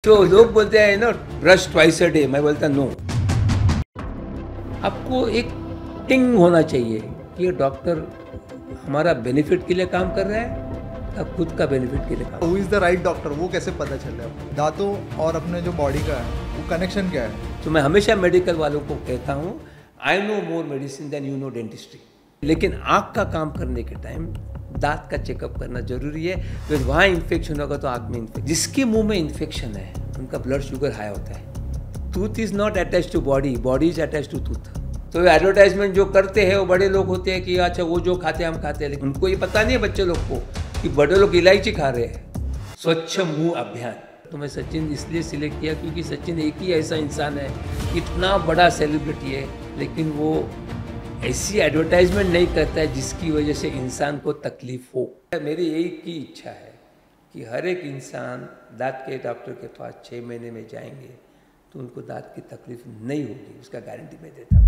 तो लोग बोलते हैं ना ब्रश ट्वाइस अ डे, मैं बोलता नो। आपको एक टिंग होना चाहिए कि ये डॉक्टर हमारा बेनिफिट के लिए काम कर रहा है या खुद का बेनिफिट के लिए काम। Who is the right doctor, वो कैसे पता चले? दांतों और अपने जो बॉडी का है वो कनेक्शन क्या है? तो मैं हमेशा मेडिकल वालों को कहता हूँ, I know more medicine than you know dentistry. लेकिन आँख का काम करने के टाइम दांत का चेकअप करना जरूरी है। फिर वहाँ इन्फेक्शन होगा तो आँख में इन्फेक्शन, जिसके मुंह में इन्फेक्शन है उनका ब्लड शुगर हाई होता है। Tooth is not attach to body, body is attach to tooth. तो एडवर्टाइजमेंट जो करते हैं वो बड़े लोग होते हैं कि अच्छा वो जो खाते हैं हम खाते हैं, लेकिन उनको ये पता नहीं है बच्चे लोग को कि बड़े लोग इलायची खा रहे हैं। स्वच्छ मुंह अभियान। तो मैं सचिन इसलिए सिलेक्ट किया क्योंकि सचिन एक ही ऐसा इंसान है, इतना बड़ा सेलिब्रिटी है, लेकिन वो ऐसी एडवर्टाइजमेंट नहीं करता है जिसकी वजह से इंसान को तकलीफ हो। मेरी एक ही इच्छा है कि हर एक इंसान दांत के डॉक्टर के पास 6 महीने में जाएंगे तो उनको दांत की तकलीफ नहीं होगी, उसका गारंटी मैं देता हूँ।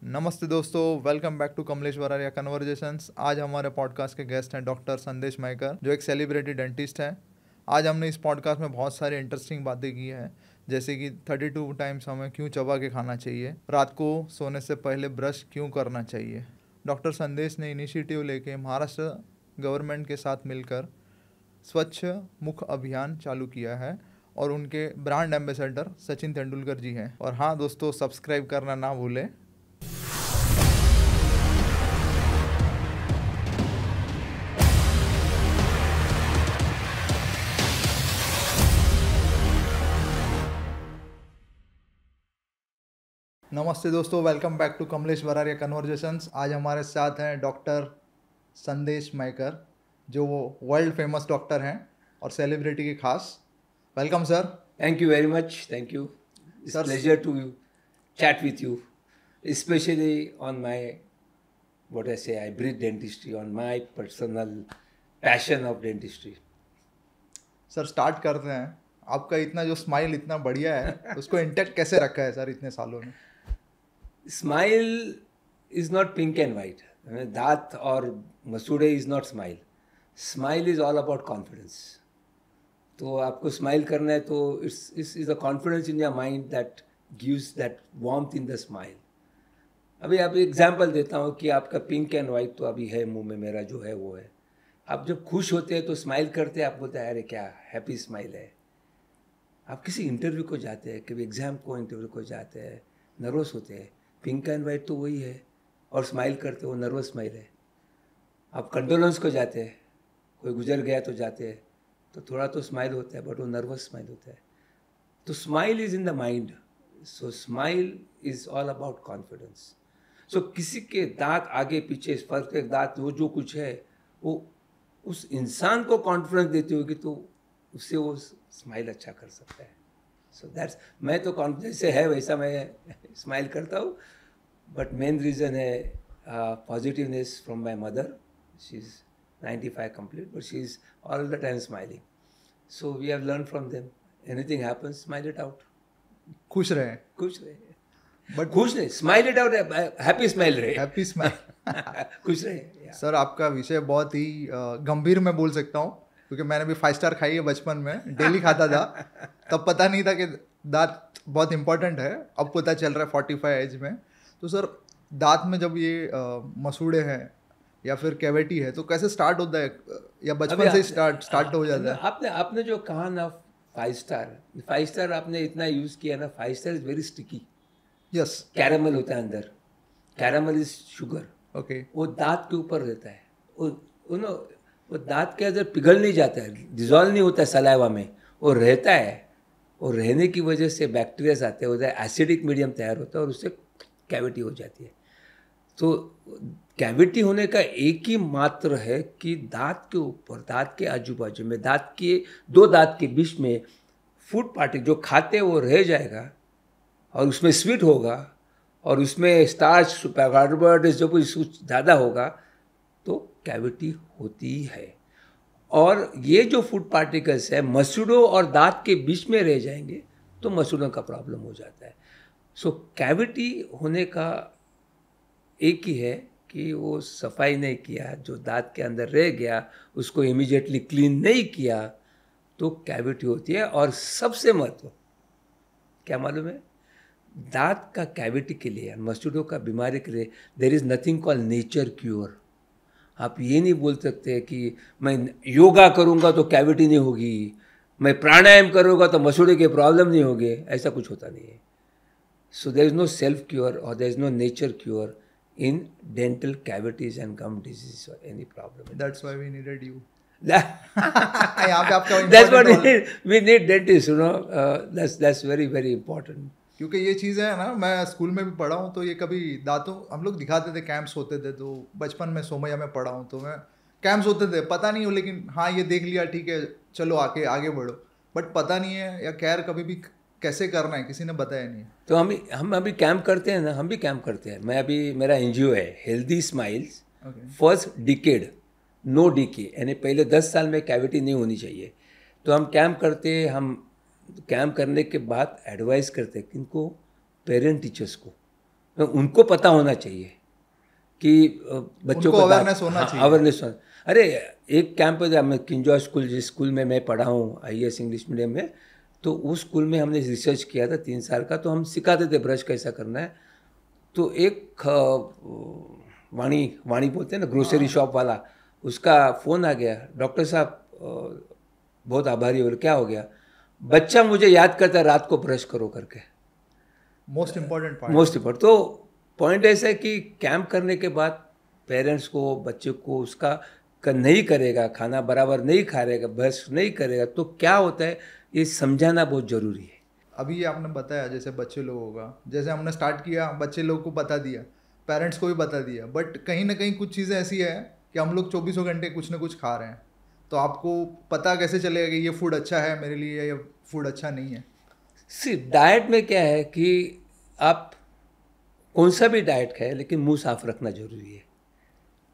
नमस्ते दोस्तों, welcome back to Kamlesh Vararia conversations. आज हमारे पॉडकास्ट के गेस्ट हैं डॉक्टर संदेश मायकर, जो एक सेलिब्रिटी डेंटिस्ट हैं। आज हमने इस पॉडकास्ट में बहुत सारी इंटरेस्टिंग बातें की हैं, जैसे कि 32 टाइम्स हमें क्यों चबा के खाना चाहिए, रात को सोने से पहले ब्रश क्यों करना चाहिए। डॉक्टर संदेश ने इनिशिएटिव लेके महाराष्ट्र गवर्नमेंट के साथ मिलकर स्वच्छ मुख अभियान चालू किया है और उनके ब्रांड एम्बेसडर सचिन तेंदुलकर जी हैं। और हाँ दोस्तों, सब्सक्राइब करना ना भूलें। नमस्ते दोस्तों, welcome back to Kamlesh Vararia conversations. आज हमारे साथ हैं डॉक्टर संदेश मायकर, जो वो वर्ल्ड फेमस डॉक्टर हैं और सेलिब्रिटी के खास। Welcome sir. Thank you very much, thank you. It's pleasure to chat with you, especially on my, what I say, I breathe dentistry, on my personal passion of dentistry. Sir start करते हैं। आपका इतना जो smile इतना बढ़िया है, उसको intact कैसे रखा है सर इतने सालों में? Smile is not pink and white. दांत और मसूड़े is not smile. Smile is all about confidence. तो आपको स्माइल करना है तो it's is the confidence in your mind that gives that warmth in the smile. अभी आप एग्जांपल देता हूँ कि आपका पिंक एंड वाइट तो अभी है मुंह में, मेरा जो है वो है। आप जब खुश होते हैं तो स्माइल करते हैं, आप बोलते हैं अरे क्या हैप्पी स्माइल है। आप किसी इंटरव्यू को जाते हैं, कभी एग्ज़ाम को इंटरव्यू को जाते हैं, नर्वस होते हैं, पिंक एंड वाइट तो वही है, और स्माइल करते हो, नर्वस स्माइल है। आप कंडोलेंस को जाते हैं, कोई गुजर गया तो जाते हैं, तो थोड़ा तो स्माइल होता है, बट वो नर्वस स्माइल होता है। तो smile is in the mind, so smile is all about confidence. So किसी के दांत आगे पीछे, परफेक्ट दांत, वो जो कुछ है वो उस इंसान को कॉन्फिडेंस देती होगी, तो उससे वो स्माइल अच्छा कर सकता है। सो दैट्स, मैं तो कॉन्फिडेंस से है वैसा मैं स्माइल करता हूँ, बट मेन रीज़न है positiveness from my mother. She is 95 complete, but she is all the time smiling. So we have learn from them, anything happens smile it out. खुश रहे, खुश रहे, बट खुश नहीं, smile it out, happy smile रहे, happy smile. खुश रहे। Sir आपका विषय बहुत ही गंभीर मैं बोल सकता हूँ, क्योंकि मैंने भी 5 स्टार खाई है बचपन में, डेली खाता था। तब पता नहीं था कि दांत बहुत इंपॉर्टेंट है, अब पता चल रहा है 45 एज में। तो सर दांत में जब ये मसूड़े हैं या फिर कैविटी है, तो कैसे स्टार्ट होता है, या बचपन से स्टार्ट हो जाता है? आपने जो कहा ना 5 स्टार आपने इतना यूज़ किया ना, 5 star is very sticky. Yes, caramel होता है अंदर, कैरामल इज शुगर। ओके। वो दांत के ऊपर रहता है, वो दांत के अंदर पिघल नहीं जाता है, डिजॉल्व नहीं होता है सलाइवा में, वो रहता है। और रहने की वजह से बैक्टीरियाज आते हैं, होता है एसिडिक मीडियम तैयार होता है, और उससे कैविटी हो जाती है। तो कैविटी होने का एक ही मात्र है कि दांत के ऊपर, दांत के आजू बाजू में, दांत के 2 दांत के बीच में फूड पार्टिकल जो खाते हैं वो रह जाएगा, और उसमें स्वीट होगा, और उसमें स्टार्च, कार्बोहाइड्रेट जो कुछ ज़्यादा होगा, तो कैविटी होती है। और ये जो फूड पार्टिकल्स है मसूड़ों और दांत के बीच में रह जाएंगे तो मसूड़ों का प्रॉब्लम हो जाता है। सो कैविटी होने का एक ही है कि वो सफाई नहीं किया, जो दांत के अंदर रह गया उसको इमीडिएटली क्लीन नहीं किया, तो कैविटी होती है। और सबसे महत्व क्या मालूम है, दांत का कैविटी के लिए, मस्टूडो का बीमारी के लिए there is nothing called nature cure. आप ये नहीं बोल सकते कि मैं योगा करूंगा तो कैविटी नहीं होगी, मैं प्राणायाम करूंगा तो मसूड़े के प्रॉब्लम नहीं होंगे, ऐसा कुछ होता नहीं है। So there is no self cure और there is no nature cure in dental cavities and gum disease or any problem. That's why we needed you. यहाँ पे आपका That's what we need dentists, you know. That's very very important. क्योंकि ये चीज़ है ना, मैं school में भी पढ़ा हूँ, तो ये कभी दांतों हम लोग दिखाते थे, कैंप्स होते थे, तो बचपन में सोमैया में पढ़ा हूँ, तो मैं कैंप्स होते थे, पता नहीं हो, लेकिन हाँ ये देख लिया ठीक है चलो आगे बढ़ो, बट पता नहीं है या केयर कभी भी कैसे करना है किसी ने बताया नहीं। तो हम अभी कैंप करते हैं ना, हम भी कैंप करते हैं। मैं अभी, मेरा एनजीओ है healthy smiles first decade no decay, यानी पहले 10 साल में कैविटी नहीं होनी चाहिए। तो हम कैंप करते हैं, हम कैंप करने के बाद एडवाइस करते हैं किनको, पेरेंट टीचर्स को, उनको पता होना चाहिए कि बच्चों को अवेयरनेस होना चाहिए। अवेयरनेस होना। अरे एक कैंप है, मैं किंजॉय स्कूल, जिस स्कूल में मैं पढ़ा हूँ IAS इंग्लिश मीडियम में, तो उस स्कूल में हमने रिसर्च किया था 3 साल का, तो हम सिखाते थे ब्रश कैसा करना है। तो एक वाणी बोलते हैं ना, ग्रोसरी शॉप वाला, उसका फ़ोन आ गया, डॉक्टर साहब बहुत आभारी हो, क्या हो गया, बच्चा मुझे याद करता है रात को ब्रश करो करके। मोस्ट इम्पॉर्टेंट तो पॉइंट ऐसा है कि कैंप करने के बाद पेरेंट्स को, बच्चे को उसका नहीं करेगा, खाना बराबर नहीं खाएगा, ब्रश नहीं करेगा, तो क्या होता है ये समझाना बहुत ज़रूरी है। अभी आपने बताया जैसे बच्चे लोगों का, जैसे हमने स्टार्ट किया, बच्चे लोगों को बता दिया, पेरेंट्स को भी बता दिया, बट कहीं ना कहीं कुछ चीज़ें ऐसी है कि हम लोग 24 घंटे कुछ ना कुछ खा रहे हैं, तो आपको पता कैसे चलेगा कि ये फूड अच्छा है मेरे लिए या ये फूड अच्छा नहीं है? सिर्फ डाइट में क्या है कि आप कौन सा भी डाइट खाए, लेकिन मुंह साफ रखना जरूरी है।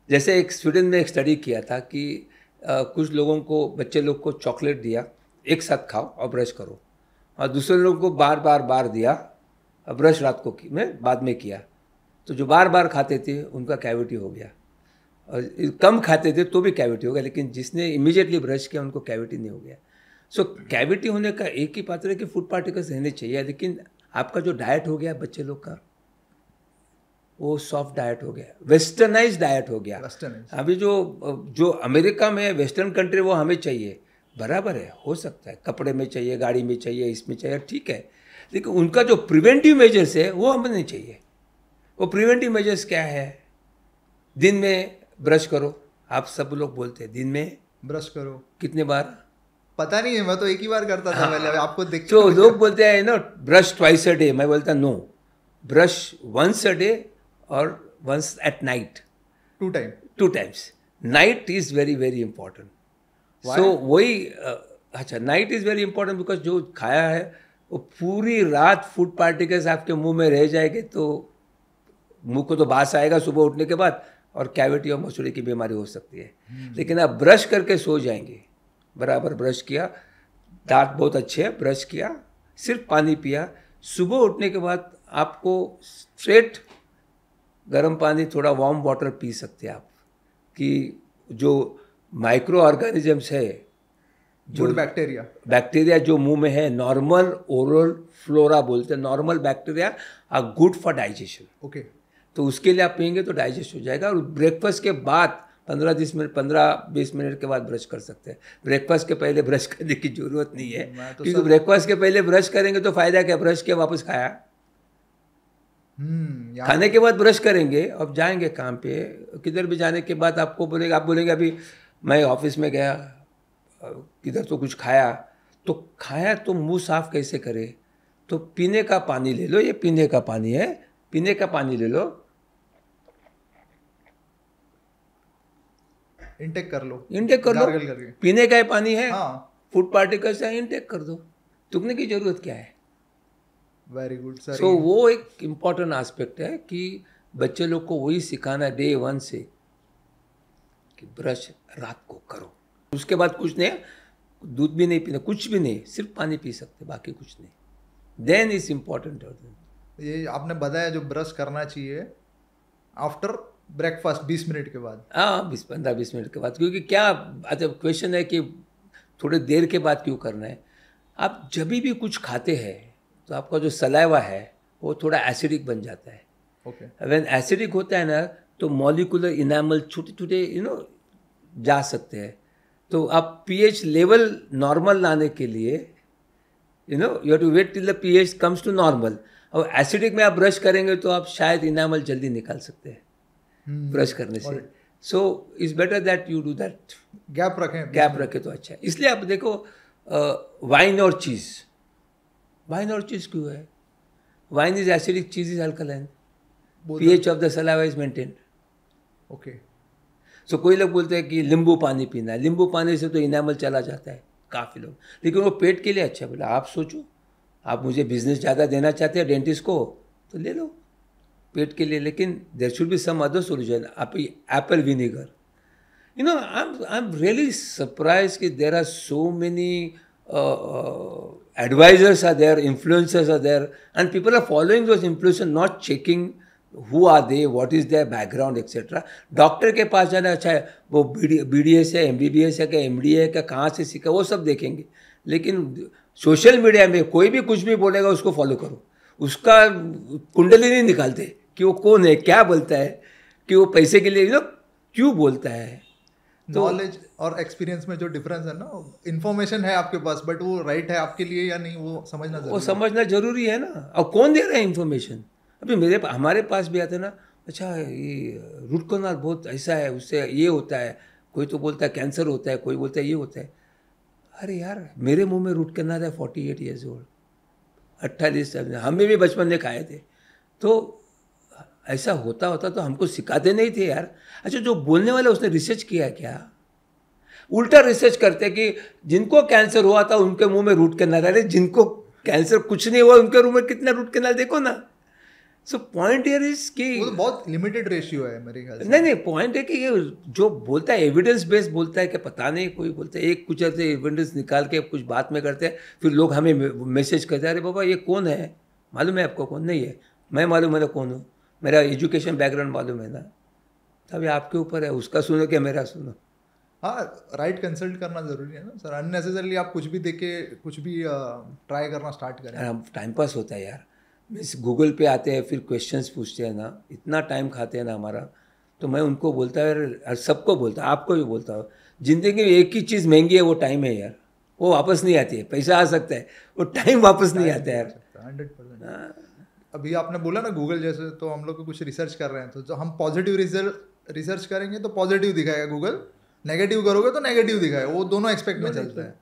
जैसे एक स्वीडन में एक स्टडी किया था कि कुछ लोगों को, बच्चे लोग को चॉकलेट दिया, एक साथ खाओ और ब्रश करो, और दूसरे लोगों को बार दिया और ब्रश रात को में बाद में किया, तो जो बार खाते थे उनका कैविटी हो गया, और कम खाते थे तो भी कैविटी हो गया, लेकिन जिसने इमीडिएटली ब्रश किया उनको कैविटी नहीं हो गया। सो कैविटी होने का एक ही पात्र है कि फूड पार्टिकल्स रहने चाहिए, लेकिन आपका जो डाइट हो गया बच्चे लोग का, वो सॉफ्ट डाइट हो गया, वेस्टर्नाइज डाइट हो गया। अभी जो अमेरिका में वेस्टर्न कंट्री, वो हमें चाहिए, बराबर है, हो सकता है कपड़े में चाहिए, गाड़ी में चाहिए, इसमें चाहिए, ठीक है, लेकिन उनका जो प्रिवेंटिव मेजर्स है वो हमें नहीं चाहिए। वो प्रिवेंटिव मेजर्स क्या है, दिन में ब्रश करो, आप सब लोग बोलते हैं दिन में ब्रश करो, कितने बार पता नहीं है, मैं तो एक ही बार करता था पहले, आपको देख तो लोग बोलते हैं ना ब्रश ट्वाइस अ डे, मैं बोलता no, brush once a day और once at night, two times. Night is very very important. So वही अच्छा, night is very important because जो खाया है वो पूरी रात फूड पार्टिकल्स आपके मुंह में रह जाएंगे, तो मुंह को तो बास आएगा सुबह उठने के बाद, और कैविटी और मसूड़े की बीमारी हो सकती है। लेकिन आप ब्रश करके सो जाएंगे, बराबर ब्रश किया, दांत बहुत अच्छे हैं, ब्रश किया, सिर्फ पानी पिया, सुबह उठने के बाद आपको स्ट्रेट गर्म पानी, थोड़ा वार्म वाटर पी सकते हैं आप, कि जो माइक्रो ऑर्गेनिजम्स है, जो बैक्टीरिया जो मुंह में है, नॉर्मल ओरल फ्लोरा बोलते हैं, normal bacteria are good for digestion. Okay, तो उसके लिए आप पियेंगे तो डाइजेस्ट हो जाएगा। और ब्रेकफास्ट के बाद 15-20 मिनट के बाद ब्रश कर सकते हैं। ब्रेकफास्ट के पहले ब्रश करने की जरूरत नहीं है, क्योंकि ब्रेकफास्ट के पहले ब्रश करेंगे तो फायदा क्या, ब्रश किया वापस खाया, खाने के बाद ब्रश करेंगे, अब जाएंगे काम पे, किधर भी जाने के बाद आपको बोलेंगे, आप बोलेंगे अभी मैं ऑफिस में गया, किधर तो कुछ खाया, तो मुंह साफ कैसे करे, तो पीने का पानी ले लो, ये पीने का पानी है, पीने का पानी ले लो, इंटेक कर लो, पीने का पानी है, फूड पार्टिकल्स है, इंटेक कर दो, थूकने की जरूरत क्या है। Very good sir. सो वो एक इम्पॉर्टेंट एस्पेक्ट है कि बच्चे लोग को वही सिखाना डे 1 से कि ब्रश रात को करो, उसके बाद कुछ नहीं, दूध भी नहीं पीना, कुछ भी नहीं, सिर्फ पानी पी सकते, बाकी कुछ नहीं, देन इज इम्पॉर्टेंट। ये आपने बताया जो ब्रश करना चाहिए आफ्टर ब्रेकफास्ट 20 मिनट के बाद? हाँ 15-20 मिनट के बाद, क्योंकि क्या अच्छा क्वेश्चन है कि थोड़ी देर के बाद क्यों करना है। आप जब भी कुछ खाते हैं तो आपका जो सलाइवा है वो थोड़ा एसिडिक बन जाता है। ओके। व्हेन एसिडिक होता है ना तो मॉलिक्यूलर इनामल छोटे छोटे जा सकते हैं। तो आप पीएच लेवल नॉर्मल लाने के लिए you have to wait till the pH comes to normal. और एसिडिक में आप ब्रश करेंगे तो आप शायद इनामल जल्दी निकाल सकते हैं ब्रश करने से। So it's better that you do that. Gap रखें तो अच्छा है। इसलिए आप देखो वाइन और चीज़ क्यों है? Wine is acidic, cheese is alkaline, pH of the saliva is maintained. Okay. So कोई लोग बोलते हैं कि नींबू पानी पीना है, नींबू पानी से तो इनामल चला जाता है काफ़ी लोग, लेकिन वो पेट के लिए अच्छा। बोला आप सोचो, आप मुझे बिजनेस ज़्यादा देना चाहते हैं डेंटिस्ट को तो ले लो पेट के लिए, लेकिन there should be some other solution. आप apple vinegar, I am really surprise कि there are so many advisors are there, influencers are there, and people are following those influencers, not checking who are they, what is their background, etc. Doctor के पास जाना अच्छा है, वो BDS है, MBBS है, क्या MD है, क्या कहाँ से सीखा, वो सब देखेंगे। लेकिन सोशल मीडिया में कोई भी कुछ भी बोलेगा उसको फॉलो करो, उसका कुंडली नहीं निकालते कि वो कौन है, क्या बोलता है, कि वो पैसे के लिए क्यों बोलता है। नॉलेज और एक्सपीरियंस में जो डिफरेंस है ना, इन्फॉर्मेशन है आपके पास बट वो राइट है आपके लिए या नहीं वो समझना जरूरी है ना। और कौन दे रहा है इन्फॉर्मेशन? अभी हमारे पास भी आते ना, अच्छा ये रूट कनाल बहुत ऐसा है, उससे ये होता है, कोई तो बोलता है कैंसर होता है, कोई बोलता है ये होता है। अरे यार मेरे मुंह में रूट कनाल है 48 ईयर्स ओल्ड, 48 हमें भी बचपन में खाए थे। तो ऐसा होता तो हमको सिखाते नहीं थे यार। अच्छा जो बोलने वाला उसने रिसर्च किया क्या? उल्टा रिसर्च करते कि जिनको कैंसर हुआ था उनके मुंह में रूट कैनाल, अरे जिनको कैंसर कुछ नहीं हुआ उनके मुंह में कितना रूट कैनाल देखो ना। सो पॉइंट हियर इज कि वो तो बहुत लिमिटेड रेशियो है मेरे ख्याल से। नहीं पॉइंट है कि ये जो बोलता है एविडेंस बेस्ड बोलता है कि पता नहीं, कोई बोलता है एक कुछ ऐसे एविडेंस निकाल के कुछ बात में करते हैं, फिर लोग हमें मैसेज करते हैं अरे बाबा ये कौन है, मालूम है आपको कौन? नहीं है, मैं मालूम है कौन हूँ, मेरा एजुकेशन बैकग्राउंड मालूम है ना। तभी आपके ऊपर है, उसका सुनो कि मेरा सुनो। हाँ राइट कंसल्ट करना ज़रूरी है ना सर। अननेसेसरली आप कुछ भी देख के कुछ भी ट्राई करना स्टार्ट करें। हम टाइम पास होता है यार, मीन्स गूगल पे आते हैं फिर क्वेश्चंस पूछते हैं ना, इतना टाइम खाते हैं ना हमारा। तो मैं उनको बोलता है, सबको बोलता, आपको भी बोलता हूँ, ज़िंदगी में एक ही चीज़ महंगी है, वो टाइम है यार, वो वापस नहीं आती है। पैसा आ सकता है, वो टाइम वापस नहीं आता है यार। 100%। अभी आपने बोला ना गूगल जैसे, तो हम लोग कुछ रिसर्च कर रहे हैं, तो जो हम पॉजिटिव रिसर्च करेंगे तो पॉजिटिव दिखाएगा गूगल, नेगेटिव करोगे तो नेगेटिव दिखाएगा, वो दोनों एक्सपेक्ट में चलता है।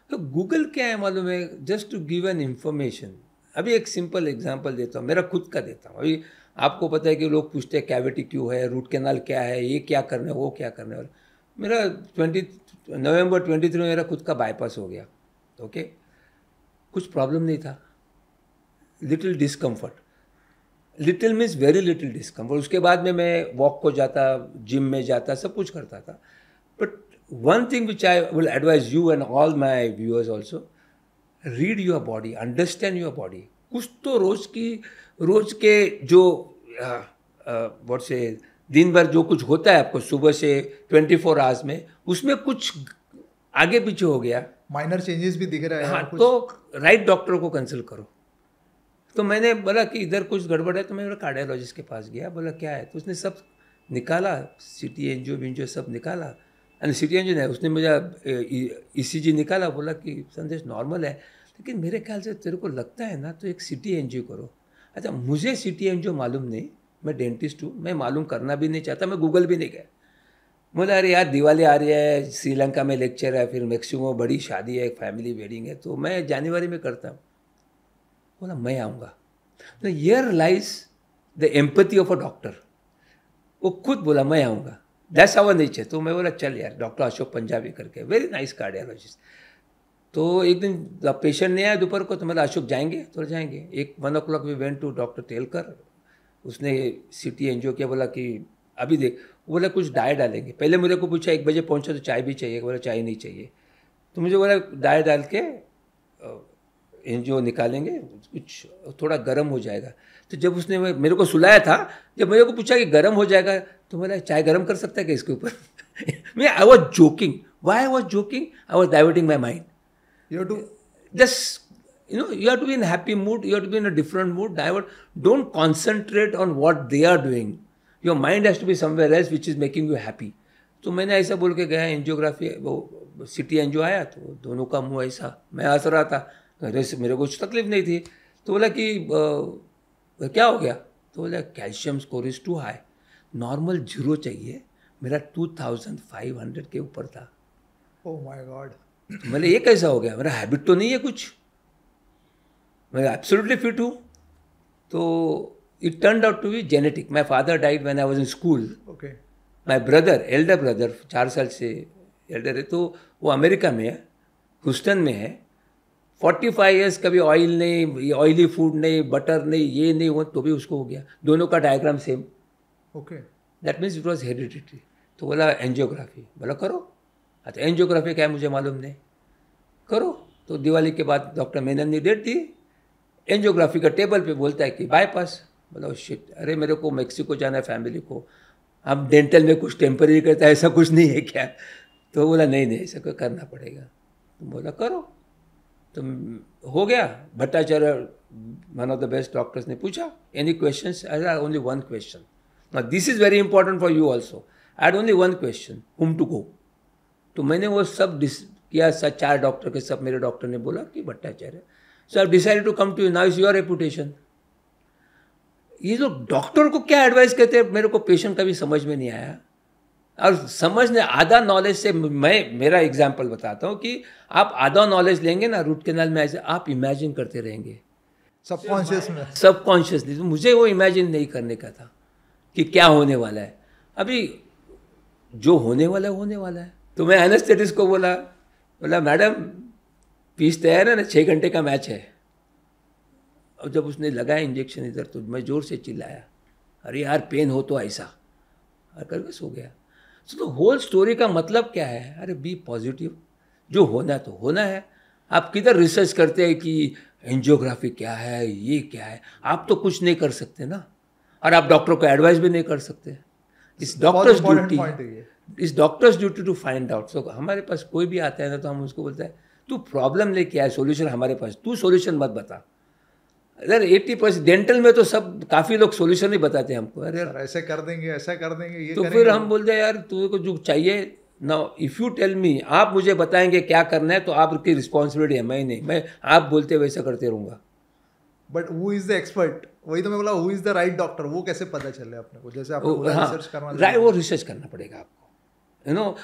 तो गूगल क्या है मालूम है? Just to give an information. अभी एक सिंपल एग्जांपल देता हूँ, मेरा खुद का देता हूँ। अभी आपको पता है कि लोग पूछते हैं कैविटी क्यों है, रूट कैनाल क्या है, ये क्या करना है, वो क्या करना है। मेरा नवंबर 23 में मेरा खुद का बाईपास हो गया। ओके, कुछ प्रॉब्लम नहीं था, little discomfort, little means very little discomfort. उसके बाद में मैं वॉक को जाता, जिम में जाता, सब कुछ करता था। But one thing which I will advise you and all my viewers also, read your body, understand your body. कुछ तो रोज के जो व्हाट से दिन भर जो कुछ होता है आपको सुबह से 24 आवर्स में, उसमें कुछ आगे पीछे हो गया, माइनर चेंजेस भी दिख रहा है। हाँ, तो राइट डॉक्टर को कंसल्ट करो। तो मैंने बोला कि इधर कुछ गड़बड़ है, तो मैं कार्डियोलॉजिस्ट के पास गया, बोला क्या है, तो उसने सब निकाला, सिटी एंजियो सब निकाला। एंड सिटी एंजियो नहीं, उसने मुझे ECG निकाला, बोला कि संदेश नॉर्मल है, लेकिन मेरे ख्याल से तेरे को लगता है ना तो एक सिटी एंजियो करो। अच्छा मुझे सिटी एंजियो मालूम नहीं, मैं डेंटिस्ट हूँ, मैं मालूम करना भी नहीं चाहता, मैं गूगल भी नहीं गया। बोला अरे यार दिवाली आ रही है, श्रीलंका में लेक्चर है, फिर मैक्सिमो बड़ी शादी है, एक फैमिली वेडिंग है, तो मैं जनवरी में करता हूँ। बोला मैं आऊँगा। तो here lies the empathy of a doctor. वो खुद बोला मैं आऊँगा, दैट्स आवर नेचर। तो मैं बोला चल यार, डॉक्टर अशोक पंजाबी करके, वेरी नाइस कार्डियोलॉजिस्ट। तो एक दिन पेशेंट नहीं आया दोपहर को, तो मतलब अशोक जाएंगे, तो जाएंगे। 1 o'clock we went to doctor Telkar, उसने सिटी एंजियो किया, बोला कि अभी देख, बोला कुछ डाई डालेंगे। पहले मुझे को पूछा 1 बजे पहुँचा तो चाय भी चाहिए, बोला चाय नहीं चाहिए। तो मुझे बोला डाई डाल के एंजियो निकालेंगे, कुछ थोड़ा गर्म हो जाएगा। तो जब उसने मेरे को सुलाया था, जब मेरे को पूछा कि गर्म हो जाएगा, तो बोला चाय गर्म कर सकता है क्या इसके ऊपर? मैं I was joking. Why I was joking? I was diverting my mind. You have to Just, you have to be in happy mood, you have to be in a different mood, divert. Don't concentrate on what they are doing. Your mind has to be somewhere else which is making you happy. तो मैंने ऐसा बोल के गया, angiography, वो city angio आया तो दोनों का मुंह ऐसा, मैं हंस रहा था, मेरे को कुछ तकलीफ नहीं थी। तो बोला कि क्या हो गया? तो बोला calcium score is too high, normal 0 चाहिए, मेरा 2500 के ऊपर था। oh my god. मैंने ये कैसा हो गया? मेरा हैबिट तो नहीं है कुछ, मैं एब्सोल्युटली फिट हूँ। तो it turned out to be genetic. My father died when I was in school. Okay. My brother, elder brother, 4 साल से एल्डर है, तो वो अमेरिका में है, ह्यूस्टन में है। 45 ईयर्स, कभी ऑयल नहीं, ऑयली फूड नहीं, बटर नहीं, ये नहीं हो, तो भी उसको हो गया। दोनों का diagram same. Okay. That means it was hereditary. तो बोला एंजियोग्राफी, बोला करो। अच्छा एंजियोग्राफी क्या है मुझे मालूम नहीं, करो। तो दिवाली के बाद डॉक्टर मेनन ने डेट दी, एंजियोग्राफी का टेबल पे बोलता है कि बाईपास। बोला शिट, अरे मेरे को मेक्सिको जाना है फैमिली को, हम डेंटल में कुछ टेम्पररी करता है, ऐसा कुछ नहीं है क्या? तो बोला नहीं नहीं, ऐसा करना पड़ेगा। तो बोला करो। तो हो गया। Bhattacharya, one of the best doctors, ने पूछा any questions? I had only one question. Now this is very important for you also. I had only one question, whom to go. तो मैंने वो सब किया, 4 डॉक्टर के सब मेरे डॉक्टर ने बोला कि Bhattacharya. So I decided to come to you, now is your reputation. ये लोग डॉक्टर को क्या एडवाइस कहते हैं मेरे को पेशेंट का भी समझ में नहीं आया. और समझने आधा नॉलेज से, मैं मेरा एग्जाम्पल बताता हूँ कि आप आधा नॉलेज लेंगे ना, रूट कैनाल में ऐसे आप इमेजिन करते रहेंगे सबकॉन्शियस में, सबकॉन्शियसली. तो मुझे वो इमेजिन नहीं करने का था कि क्या होने वाला है. अभी जो होने वाला है होने वाला है. तो मैं एनेस्थेटिस्ट को बोला मैडम पीस तैयार है ना, 6 घंटे का मैच है. और जब उसने लगाया इंजेक्शन इधर, तो मैं ज़ोर से चिल्लाया, अरे यार पेन हो तो ऐसा, और करके सो गया. तो होल स्टोरी का मतलब क्या है? अरे बी पॉजिटिव, जो होना तो होना है. आप किधर रिसर्च करते हैं कि एंजियोग्राफी क्या है, ये क्या है? आप तो कुछ नहीं कर सकते ना, और आप डॉक्टर को एडवाइस भी नहीं कर सकते. इस doctor's duty to find out. So हमारे पास कोई भी आता है ना, तो हम उसको बोलते हैं तू प्रॉब्लम लेके आया, सोल्यूशन हमारे पास, तू सोल्यूशन मत बता. अरे 80% डेंटल में तो सब काफ़ी लोग सोल्यूशन ही बताते हैं हमको. अरे ऐसे कर देंगे, ऐसा कर देंगे, ये तो फिर हम बोलते हैं यार तुझे को जो चाहिए ना, इफ़ यू टेल मी, आप मुझे बताएंगे क्या करना है, तो आपकी रिस्पॉन्सिबिलिटी है, मैं नहीं. मैं आप बोलते वैसा करते रहूँगा. But who is the expert? वही तो मैं बोला, who is the right doctor, वो कैसे पता चले अपने को? जैसे आपको रिसर्च करना, राइट, वो रिसर्च करना पड़ेगा आपको,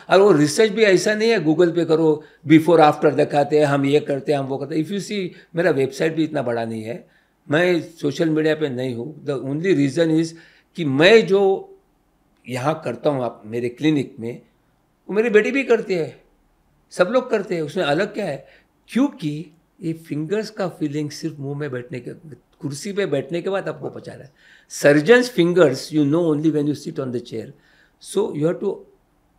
और वो रिसर्च भी ऐसा नहीं है गूगल पे करो, बिफोर आफ्टर दिखाते हैं, हम ये करते हैं, हम वो करते हैं. इफ़ यू सी, मेरा वेबसाइट भी इतना बड़ा नहीं है, मैं सोशल मीडिया पे नहीं हूँ. द ओनली रीज़न इज़ कि मैं जो यहाँ करता हूँ आप मेरे क्लिनिक में, वो मेरी बेटी भी करती है, सब लोग करते हैं. उसमें अलग क्या है? क्योंकि ये फिंगर्स का फीलिंग सिर्फ मुंह में बैठने के, कुर्सी पे बैठने के बाद आपको पता है. Surgeons fingers you know only when you sit on the chair. So you have to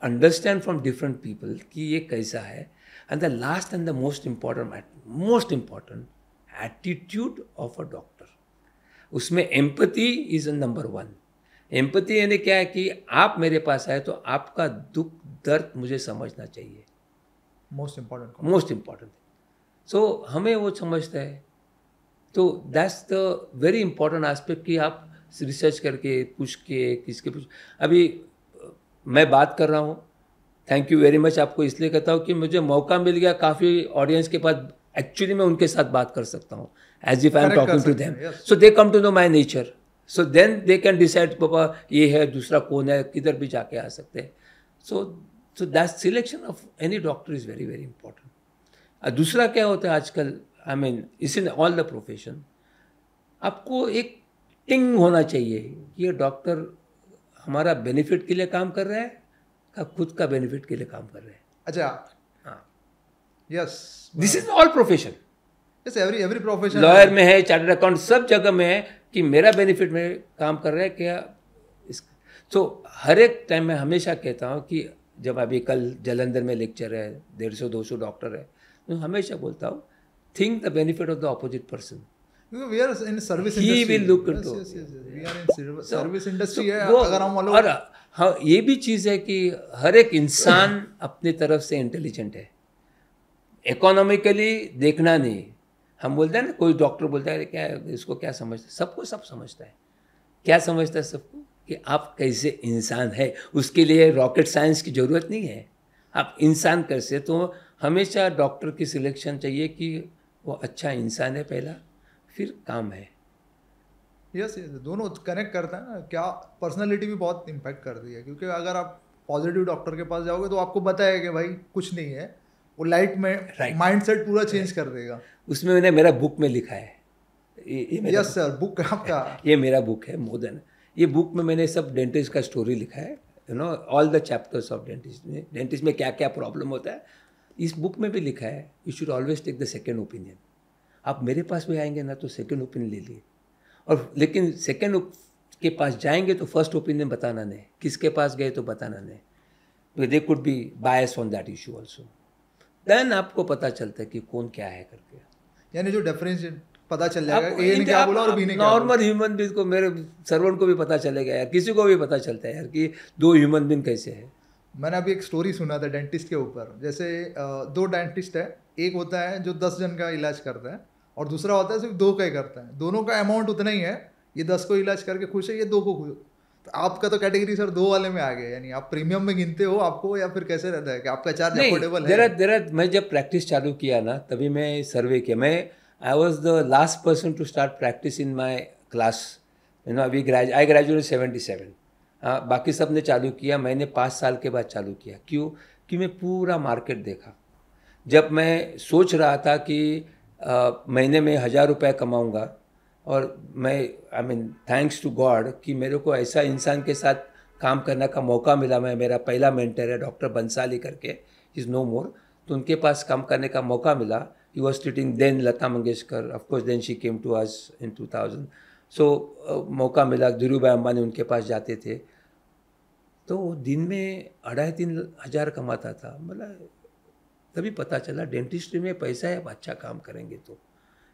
understand from different people कि ये कैसा है. And the last and the most important attitude of a doctor. उसमें एम्पैथी इज नंबर 1. एम्पैथी यानी क्या है कि आप मेरे पास आए तो आपका दुख दर्द मुझे समझना चाहिए. Most important. सो हमें वो समझता है. तो that's the very important aspect कि आप रिसर्च करके पूछ के किसके पूछ. अभी मैं बात कर रहा हूँ, थैंक यू वेरी मच आपको इसलिए कहता हूँ कि मुझे मौका मिल गया काफ़ी ऑडियंस के पास, एक्चुअली मैं उनके साथ बात कर सकता हूँ, as if I am talking to them. So they come to know my nature, so then they can decide पापा ये है, दूसरा कौन है, किधर भी जाके आ सकते हैं. So that selection of any doctor is very very important. दूसरा क्या होता है आजकल, I mean it's in all the profession, आपको एक टिंग होना चाहिए कि ये डॉक्टर हमारा बेनिफिट के लिए काम कर रहा है का खुद का बेनिफिट के लिए काम कर रहे हैं. अच्छा, हाँ, yes, this is all profession. Yes, every profession, lawyer में है, चार्टर्ड अकाउंट, सब जगह में है कि मेरा बेनिफिट में काम कर रहा है क्या. तो हर एक टाइम मैं हमेशा कहता हूँ कि जब अभी कल जालंधर में लेक्चर है, 150-200 डॉक्टर है, तो हमेशा बोलता हूँ think the benefit of the opposite person. We are in service He industry. will look into. Yes. We are in service industry है. वो अगर हम और हाँ ये भी चीज़ है कि हर एक इंसान अपनी तरफ से इंटेलिजेंट है. इकोनॉमिकली देखना नहीं. हम बोलते हैं ना, कोई डॉक्टर बोलता है क्या इसको क्या समझता है, सबको सब समझता है. क्या समझता है सबको कि आप कैसे इंसान है. उसके लिए रॉकेट साइंस की ज़रूरत नहीं है. आप इंसान कैसे, तो हमेशा डॉक्टर की सिलेक्शन चाहिए कि वो अच्छा इंसान है पहला, फिर काम है. यस दोनों कनेक्ट करता है ना. क्या पर्सनालिटी भी बहुत इम्पैक्ट करती है, क्योंकि अगर आप पॉजिटिव डॉक्टर के पास जाओगे तो आपको पता है कि भाई कुछ नहीं है, वो लाइट में माइंडसेट पूरा चेंज कर देगा. उसमें मैंने मेरा बुक में लिखा है. यस सर, बुक आपका ये मेरा बुक है मोर देन. ये बुक में मैंने सब डेंटिस्ट का स्टोरी लिखा है. You know all the chapters of dentist में क्या क्या प्रॉब्लम होता है, इस बुक में भी लिखा है. You should always take the second opinion. आप मेरे पास भी आएंगे ना तो सेकेंड ओपिनियन ले लिए, और लेकिन सेकेंड के पास जाएंगे तो फर्स्ट ओपिनियन बताना नहीं. किसके पास गए तो बताना नहीं. They could be bias on that issue also. देन आपको पता चलता है कि कौन क्या है करके. यानी जो डिफरेंशिएट पता चल जाएगा, ए ने क्या बोला और बी ने क्या. नॉर्मल ह्यूमन बींग को, मेरे सर्वेंट को भी पता चलेगा यार, किसी को भी पता चलता है यार कि दो ह्यूमन बींग कैसे है. मैंने अभी एक स्टोरी सुना था डेंटिस्ट के ऊपर. जैसे दो डेंटिस्ट है, एक होता है जो 10 जन का इलाज करता है और दूसरा होता है सिर्फ 2 का ही करता है. दोनों का अमाउंट उतना ही है, ये 10 को इलाज करके खुश है, ये 2 को खुश. तो आपका तो कैटेगरी सर 2 वाले में आ गया. यानी आप प्रीमियम में गिनते हो आपको, या फिर कैसे रहता है कि आपका चार्ज अफोर्डेबल है? मैं जब प्रैक्टिस चालू किया ना तभी मैं सर्वे किया. I was the last person to start practice in my class. You know I graduate 77. हाँ, बाकी सब ने चालू किया, मैंने 5 साल के बाद चालू किया. क्यों? कि मैं पूरा मार्केट देखा. जब मैं सोच रहा था कि महीने में 1000 रुपये कमाऊँगा, और मैं थैंक्स टू गॉड कि मेरे को ऐसा इंसान के साथ काम करने का मौका मिला. मेरा पहला मेंटर है डॉक्टर बंसाली करके, इज़ नो मोर. तो उनके पास काम करने का मौका मिला. He was treating then Lata Mangeshkar, of course then she came to us in 2000. So मौका मिला. धीरू भाई अंबानी उनके पास जाते थे, तो दिन में 2,5-3 हज़ार कमाता था. मतलब तभी पता चला डेंटिस्ट्री में पैसा है. अब अच्छा काम करेंगे तो,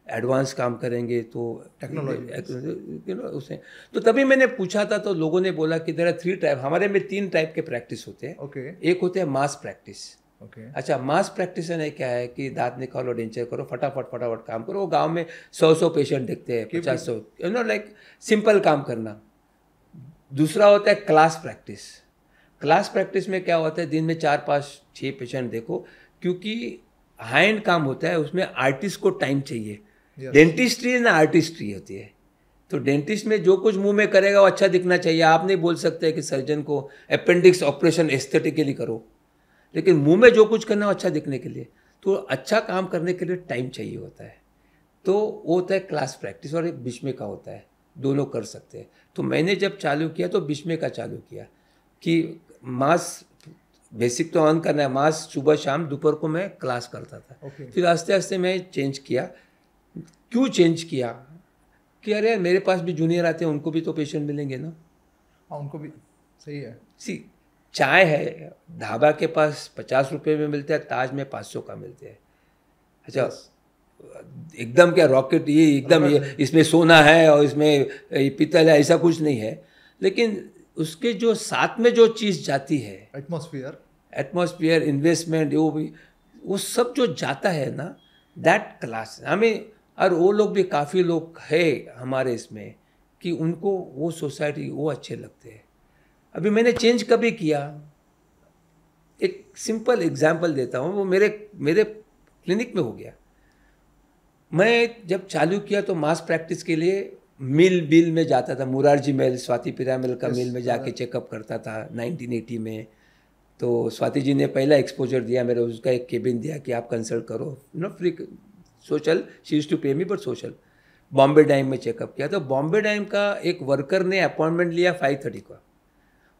एडवांस काम करेंगे तो टेक्नोलॉजी उसे. तो तभी मैंने पूछा था, तो लोगों ने बोला कि देयर आर 3 टाइप. हमारे में 3 टाइप के प्रैक्टिस होते हैं. एक होते हैं मास प्रैक्टिस. अच्छा, मास प्रैक्टिस है क्या है कि दांत निकालो, डेंचर करो, फटाफट काम करो. वो गांव में 100 पेशेंट देखते हैं, 50-100, यू नो लाइक सिंपल काम करना. दूसरा होता है क्लास प्रैक्टिस. क्लास प्रैक्टिस में क्या होता है, दिन में 4-5-6 पेशेंट देखो, क्योंकि हाई एंड काम होता है, उसमें आर्टिस्ट को टाइम चाहिए. डेंटिस्ट्री ना आर्टिस्ट्री होती है. तो डेंटिस्ट में जो कुछ मुंह में करेगा वो अच्छा दिखना चाहिए. आप नहीं बोल सकते कि सर्जन को अपेंडिक्स ऑपरेशन एस्थेटिकली करो, लेकिन मुंह में जो कुछ करना हो अच्छा दिखने के लिए. तो अच्छा काम करने के लिए टाइम चाहिए होता है. तो वो होता है क्लास प्रैक्टिस, और एक बीच में का होता है, दोनों कर सकते हैं. तो मैंने जब चालू किया तो बीच में का चालू किया कि मास बेसिक तो ऑन करना है. मास सुबह शाम दोपहर को मैं क्लास करता था. फिर आस्ते आस्ते मैं चेंज किया. क्यों चेंज किया कि अरे मेरे पास भी जूनियर आते हैं, उनको भी तो पेशेंट मिलेंगे ना. उनको भी सही है. चाय है, ढाबा के पास 50 रुपये में मिलता है, ताज में 500 का मिलते हैं. अच्छा, एकदम क्या रॉकेट ये एकदम ये इसमें सोना है और इसमें पीतल है, ऐसा कुछ नहीं है. लेकिन उसके जो साथ में जो चीज़ जाती है, एटमॉस्फेयर, इन्वेस्टमेंट, वो सब जो जाता है ना, दैट क्लास हमें. और वो लोग भी काफ़ी लोग है हमारे इसमें कि उनको वो सोसाइटी वो अच्छे लगते हैं. अभी मैंने चेंज कभी किया, एक सिंपल एग्जांपल देता हूँ. वो मेरे क्लिनिक में हो गया. मैं जब चालू किया तो मास प्रैक्टिस के लिए मिल में जाता था. मुरारजी मिल, स्वाति पिरामिल का मिल में जाके चेकअप करता था 1980 में. तो स्वाति जी ने पहला एक्सपोजर दिया मेरे, उसका एक केबिन दिया कि आप कंसल्ट करो, no free, social. She used to pay me but social. Bombay डाइम में चेकअप किया. तो बॉम्बे डाइम का एक वर्कर ने अपॉइंटमेंट लिया 5:30 का,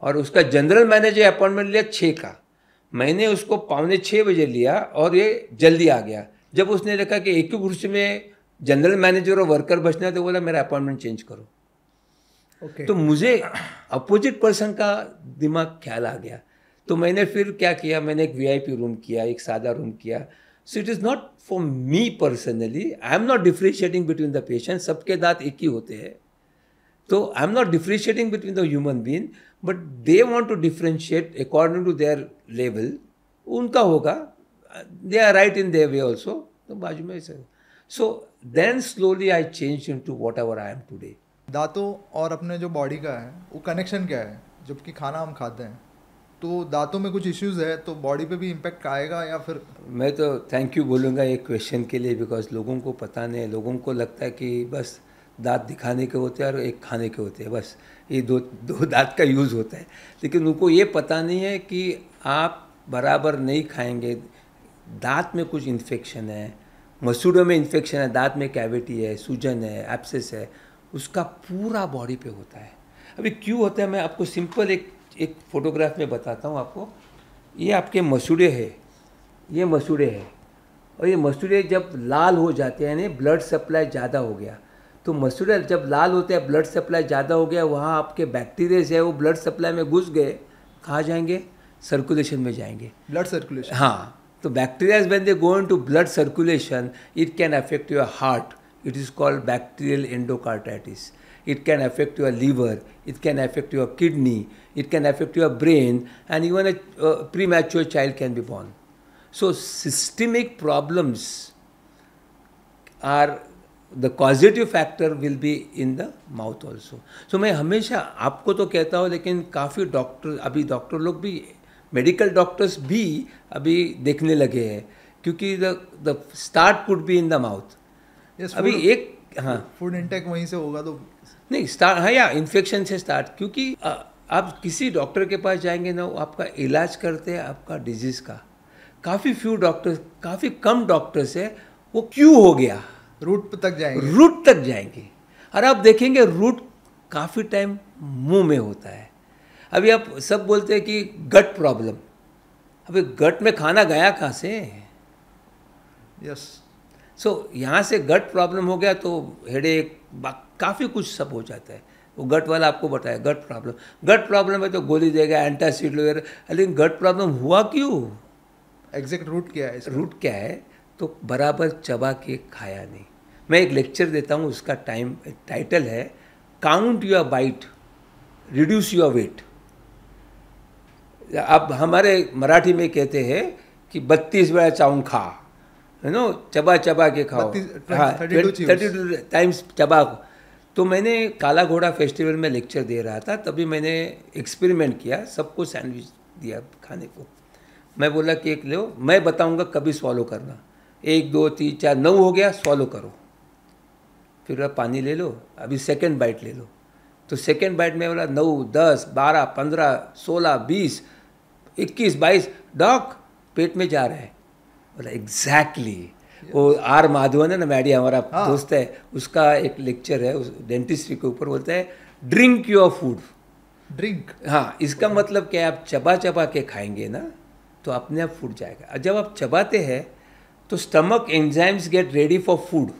और उसका जनरल मैनेजर अपॉइंटमेंट लिया 6 का. मैंने उसको 5:45 बजे लिया और ये जल्दी आ गया. जब उसने देखा कि एक ही कुर्सी में जनरल मैनेजर और वर्कर बचना है, तो बोला मेरा अपॉइंटमेंट चेंज करो. तो मुझे अपोजिट पर्सन का दिमाग ख्याल आ गया. तो मैंने फिर क्या किया, मैंने एक VIP रूम किया, एक सादा रूम किया. So it is not for me personally, I am not differentiating between the patient, सबके दांत एक ही होते हैं, तो I am not differentiating between the human being, but they want to differentiate according to their level, उनका होगा, they are right in their way also, तो बाजू में ऐसे. So then slowly I change into what ever I am. दांतों और अपने जो बॉडी का है वो कनेक्शन क्या है? जबकि खाना हम खाते हैं तो दांतों में कुछ इश्यूज है तो बॉडी पे भी इम्पैक्ट आएगा या फिर? मैं तो थैंक यू बोलूँगा ये क्वेश्चन के लिए, बिकॉज लोगों को पता नहीं है. लोगों को लगता है कि बस दांत दिखाने के होते हैं और एक खाने के होते हैं, बस ये दो दांत का यूज़ होता है. लेकिन उनको ये पता नहीं है कि आप बराबर नहीं खाएंगे, दांत में कुछ इन्फेक्शन है, मसूड़ों में इन्फेक्शन है, दांत में कैविटी है, सूजन है, एब्सेस है, उसका पूरा बॉडी पे होता है. अभी क्यों होता है मैं आपको सिंपल एक फोटोग्राफ में बताता हूँ आपको. ये आपके मसूड़े है, ये मसूड़े है, और ये मसूड़े जब लाल हो जाते हैं, यानी ब्लड सप्लाई ज़्यादा हो गया, तो मसूड़े जब लाल होते हैं, ब्लड सप्लाई ज़्यादा हो गया, वहाँ आपके बैक्टीरियाज है वो ब्लड सप्लाई में घुस गए, कहाँ जाएंगे? सर्कुलेशन में जाएंगे. Blood circulation. हाँ, तो bacteria when they go into blood circulation, it can affect your heart. It is called bacterial endocarditis. It can affect your liver. It can affect your kidney. It can affect your brain, and even a premature child can be born. So systemic problems are the causative factor will be in the mouth also. So मैं हमेशा आपको तो कहता हूँ, लेकिन काफ़ी doctor, अभी doctor लोग भी, मेडिकल डॉक्टर्स भी अभी देखने लगे हैं, क्योंकि the start could be in the mouth. अभी एक, हाँ, फूड इंटेक वहीं से होगा तो नहीं स्टार्ट, हाँ, या इन्फेक्शन से स्टार्ट, क्योंकि आप किसी डॉक्टर के पास जाएंगे ना, वो आपका इलाज करते हैं आपका डिजीज़ का. काफ़ी फ्यू डॉक्टर्स, काफ़ी कम डॉक्टर्स है, वो क्यों हो गया, रूट तक जाएंगे, रूट तक जाएंगे. और आप देखेंगे रूट काफ़ी टाइम मुंह में होता है. अभी आप सब बोलते हैं कि गट प्रॉब्लम, अभी गट में खाना गया कहाँ से? यस. सो यहाँ से गट प्रॉब्लम हो गया तो हेडेक, काफ़ी कुछ सब हो जाता है. वो गट वाला आपको बताया गट प्रॉब्लम है तो गोली देगा, एंटासिड वगैरह. लेकिन गट प्रॉब्लम हुआ क्यों? एग्जैक्ट रूट क्या है? रूट क्या है? तो बराबर चबा के खाया नहीं. मैं एक लेक्चर देता हूँ, उसका टाइटल है count your bite, reduce your weight. अब हमारे मराठी में कहते हैं कि 32 वेळा चावून खा, है नो, चबा चबा के खाओ. हाँ, 32 टाइम्स चबा. तो मैंने काला घोड़ा फेस्टिवल में लेक्चर दे रहा था, तभी मैंने एक्सपेरिमेंट किया, सबको सैंडविच दिया खाने को. मैं बोला कि एक लो, मैं बताऊंगा कभी स्वॉलो करना. 1 2 3 4 9 हो गया, स्वॉलो करो. फिर आप पानी ले लो, अभी सेकेंड बाइट ले लो. तो सेकेंड बाइट में बोला 9 10 12 15 16 20 21 22, डॉक पेट में जा रहा है. बोला एग्जैक्टली. वो आर माधवन है ना, मैडी हमारा दोस्त है, उसका एक लेक्चर है उस डेंटिस्ट्री के ऊपर, बोलता है ड्रिंक योर फूड. ड्रिंक, हाँ, इसका मतलब क्या है, आप चबा चबा के खाएंगे ना तो अपने आप फूड जाएगा. जब आप चबाते हैं तो stomach enzymes get ready for food.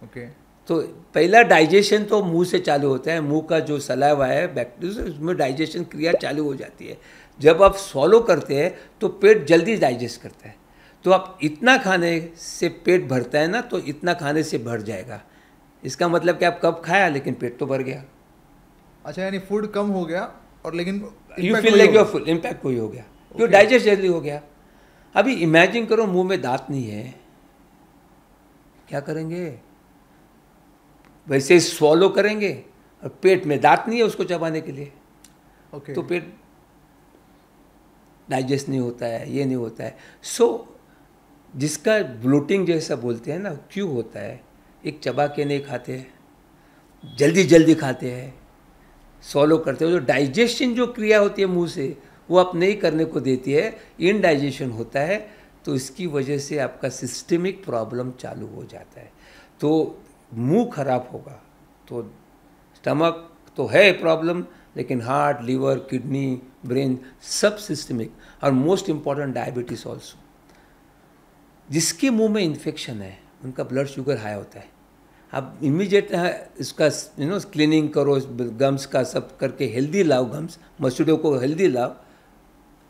Okay. तो पहला डाइजेशन तो मुंह से चालू होता है, मुंह का जो सलाइवा है, बैक्टीरिया, उसमें डाइजेशन क्रिया चालू हो जाती है. जब आप स्वॉलो करते हैं तो पेट जल्दी डाइजेस्ट करता है. तो आप इतना खाने से पेट भरता है ना, तो इतना खाने से भर जाएगा. इसका मतलब कि आप कब खाया लेकिन पेट तो भर गया. अच्छा, यानी फूड कम हो गया और लेकिन you feel like your full impact वही हो गया, क्यों डाइजेस्ट जल्दी हो गया. अभी इमेजिन करो मुंह में दांत नहीं है, क्या करेंगे? वैसे स्वॉलो करेंगे और पेट में दांत नहीं है उसको चबाने के लिए. तो पेट डाइजेस्ट नहीं होता है, ये नहीं होता है. सो जिसका ब्लोटिंग जैसा बोलते हैं ना, क्यों होता है? एक चबा के नहीं खाते, जल्दी जल्दी खाते हैं, स्वॉलो करते हो, जो डाइजेशन जो क्रिया होती है मुंह से वो आप नहीं करने को देती है, इनडाइजेशन होता है. तो इसकी वजह से आपका सिस्टमिक प्रॉब्लम चालू हो जाता है. तो मुंह खराब होगा तो स्टमक तो है प्रॉब्लम, लेकिन हार्ट, लिवर, किडनी, ब्रेन सब सिस्टमिक. और मोस्ट इम्पॉर्टेंट डायबिटीज ऑल्सो. जिसके मुंह में इन्फेक्शन है उनका ब्लड शुगर हाई होता है. आप इमीडिएट इसका क्लीनिंग करो, गम्स का सब करके हेल्दी लाओ, गम्स मसूड़ों को हेल्दी लाओ,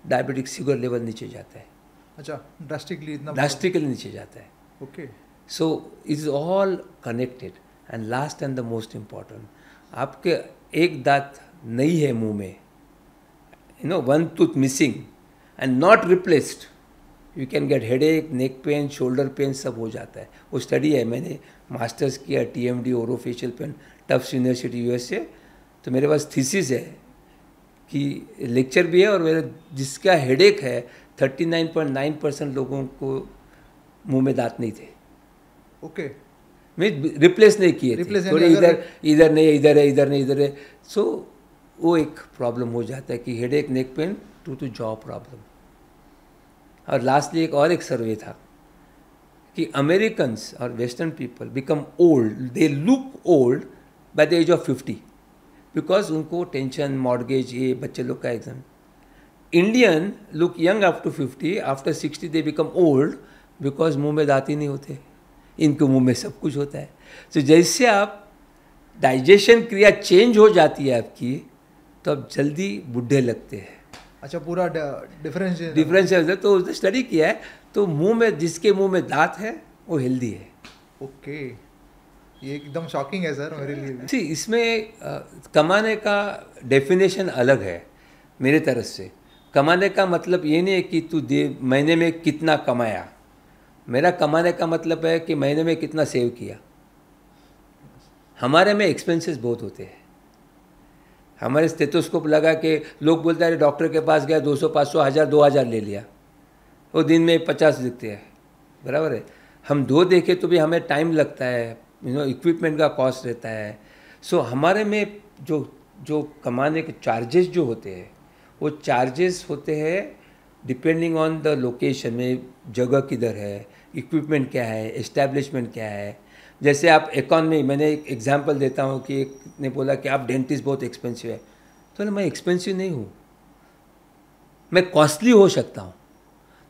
डायबिटिक शुगर लेवल नीचे जाता है. अच्छा, ड्रास्टिकली ड्रास्टिकली नीचे जाता है. Okay. So is all connected. And last and the most important, आपके एक दांत नहीं है मुंह में, one tooth missing and not replaced, you can get headache, neck pen, shoulder pain, सब हो जाता है. वो स्टडी है, मैंने मास्टर्स किया TMD orofacial pain, tufts university USA. तो मेरे पास थीसिस है कि लेक्चर भी है, और मेरा जिसका हेडेक है 39.9% लोगों को मुंह में दांत नहीं थे. ओके. मैं रिप्लेस नहीं किए थे, थोड़े इधर नहीं, इधर है, इधर नहीं, इधर है. सो वो एक प्रॉब्लम हो जाता है कि headache, neck pain to jaw problem. और लास्टली एक सर्वे था कि अमेरिकन्स और western people become old, they look old by the age of 50, because उनको टेंशन, मॉर्गेज, ये बच्चे लोग का exam. Indian look young up to 50, after 60 they become old, because मुंह में दांत ही नहीं होते, इनके मुंह में सब कुछ होता है. तो जैसे आप डाइजेशन क्रिया चेंज हो जाती है आपकी, तो आप जल्दी बूढ़े लगते हैं. अच्छा, पूरा डिफरेंस है. तो उसने स्टडी किया है, तो मुंह में, जिसके मुंह में दांत है वो हेल्दी है. ओके. ये एकदम शॉकिंग है सर मेरे लिए भी. इसमें कमाने का डेफिनेशन अलग है मेरे तरफ से. कमाने का मतलब ये नहीं है कि तू महीने में कितना कमाया. मेरा कमाने का मतलब है कि महीने में कितना सेव किया. हमारे में एक्सपेंसेस बहुत होते हैं. हमारे स्टेथोस्कोप लगा के लोग बोलते हैं डॉक्टर के पास गया, 200, 500, 1000, 2000 ले लिया, वो दिन में 50 दिखते हैं. बराबर है. हम 2 देखें तो भी हमें टाइम लगता है, इक्विपमेंट का कॉस्ट रहता है. सो हमारे में जो कमाने के चार्जेस जो होते हैं, वो चार्जेस होते हैं डिपेंडिंग ऑन द लोकेशन में, जगह किधर है, इक्विपमेंट क्या है, एस्टैब्लिशमेंट क्या है. जैसे आप इकॉनमी, मैंने एक एग्जांपल देता हूँ कि एक ने बोला कि आप डेंटिस्ट बहुत एक्सपेंसिव है. तो मैं एक्सपेंसिव नहीं हूँ, मैं कॉस्टली हो सकता हूँ.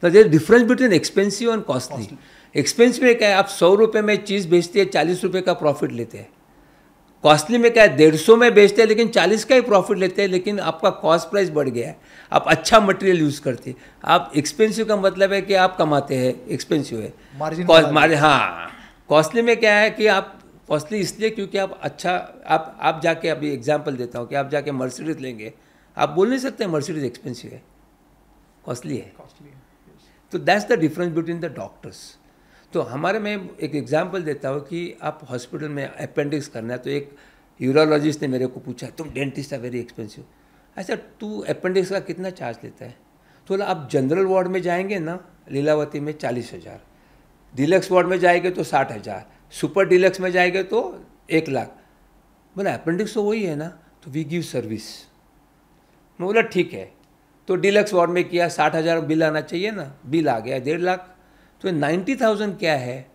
तो देयर डिफरेंस बिटवीन एक्सपेंसिव और कॉस्टली. एक्सपेंसिव में क्या है, आप 100 रुपये में चीज़ बेचते हैं, 40 रुपये का प्रॉफिट लेते हैं. कॉस्टली में क्या है, 150 में बेचते हैं लेकिन 40 का ही प्रॉफिट लेते हैं, लेकिन आपका कॉस्ट प्राइस बढ़ गया है, आप अच्छा मटेरियल यूज़ करते हैं. आप एक्सपेंसिव का मतलब है कि आप कमाते हैं, एक्सपेंसिव है मार्जिन. हाँ, कॉस्टली में क्या है कि आप कॉस्टली इसलिए क्योंकि आप अच्छा, आप जाके, अभी एग्जांपल देता हूँ कि आप जाके मर्सिडीज लेंगे, आप बोल नहीं सकते मर्सिडीज एक्सपेंसिव है, कॉस्टली है. तो that's the difference between the doctors. तो हमारे में एक एग्जांपल देता हूँ कि आप हॉस्पिटल में अपेंडिक्स करना है, तो एक यूरोलॉजिस्ट ने मेरे को पूछा, तुम डेंटिस्ट है वेरी एक्सपेंसिव, अच्छा तू अपेंडिक्स का कितना चार्ज लेता है? तो बोला आप जनरल वार्ड में जाएंगे ना लीलावती में 40,000, डिलक्स वार्ड में जाएंगे तो 60,000, सुपर डिलक्स में जाएंगे तो 1,00,000. बोला अपेंडिक्स तो वही है ना, तो वी गिव सर्विस. मैं बोला ठीक है. तो डिलक्स वार्ड में किया, 60,000 बिल आना चाहिए ना, बिल आ गया 1,50,000. तो 90,000 क्या है?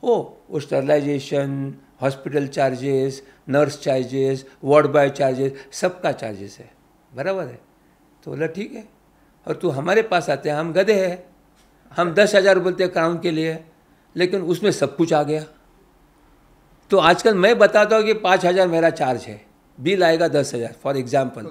वो sterilization, hospital charges, nurse charges, ward boy charges, सबका चार्जेस है. बराबर है. तो बोला ठीक है. और तू हमारे पास आते हैं, हम गधे हैं, हम 10,000 बोलते हैं क्राउन के लिए, लेकिन उसमें सब कुछ आ गया. तो आजकल मैं बताता हूँ कि 5,000 मेरा चार्ज है, बिल आएगा 10,000 फॉर एग्जाम्पल.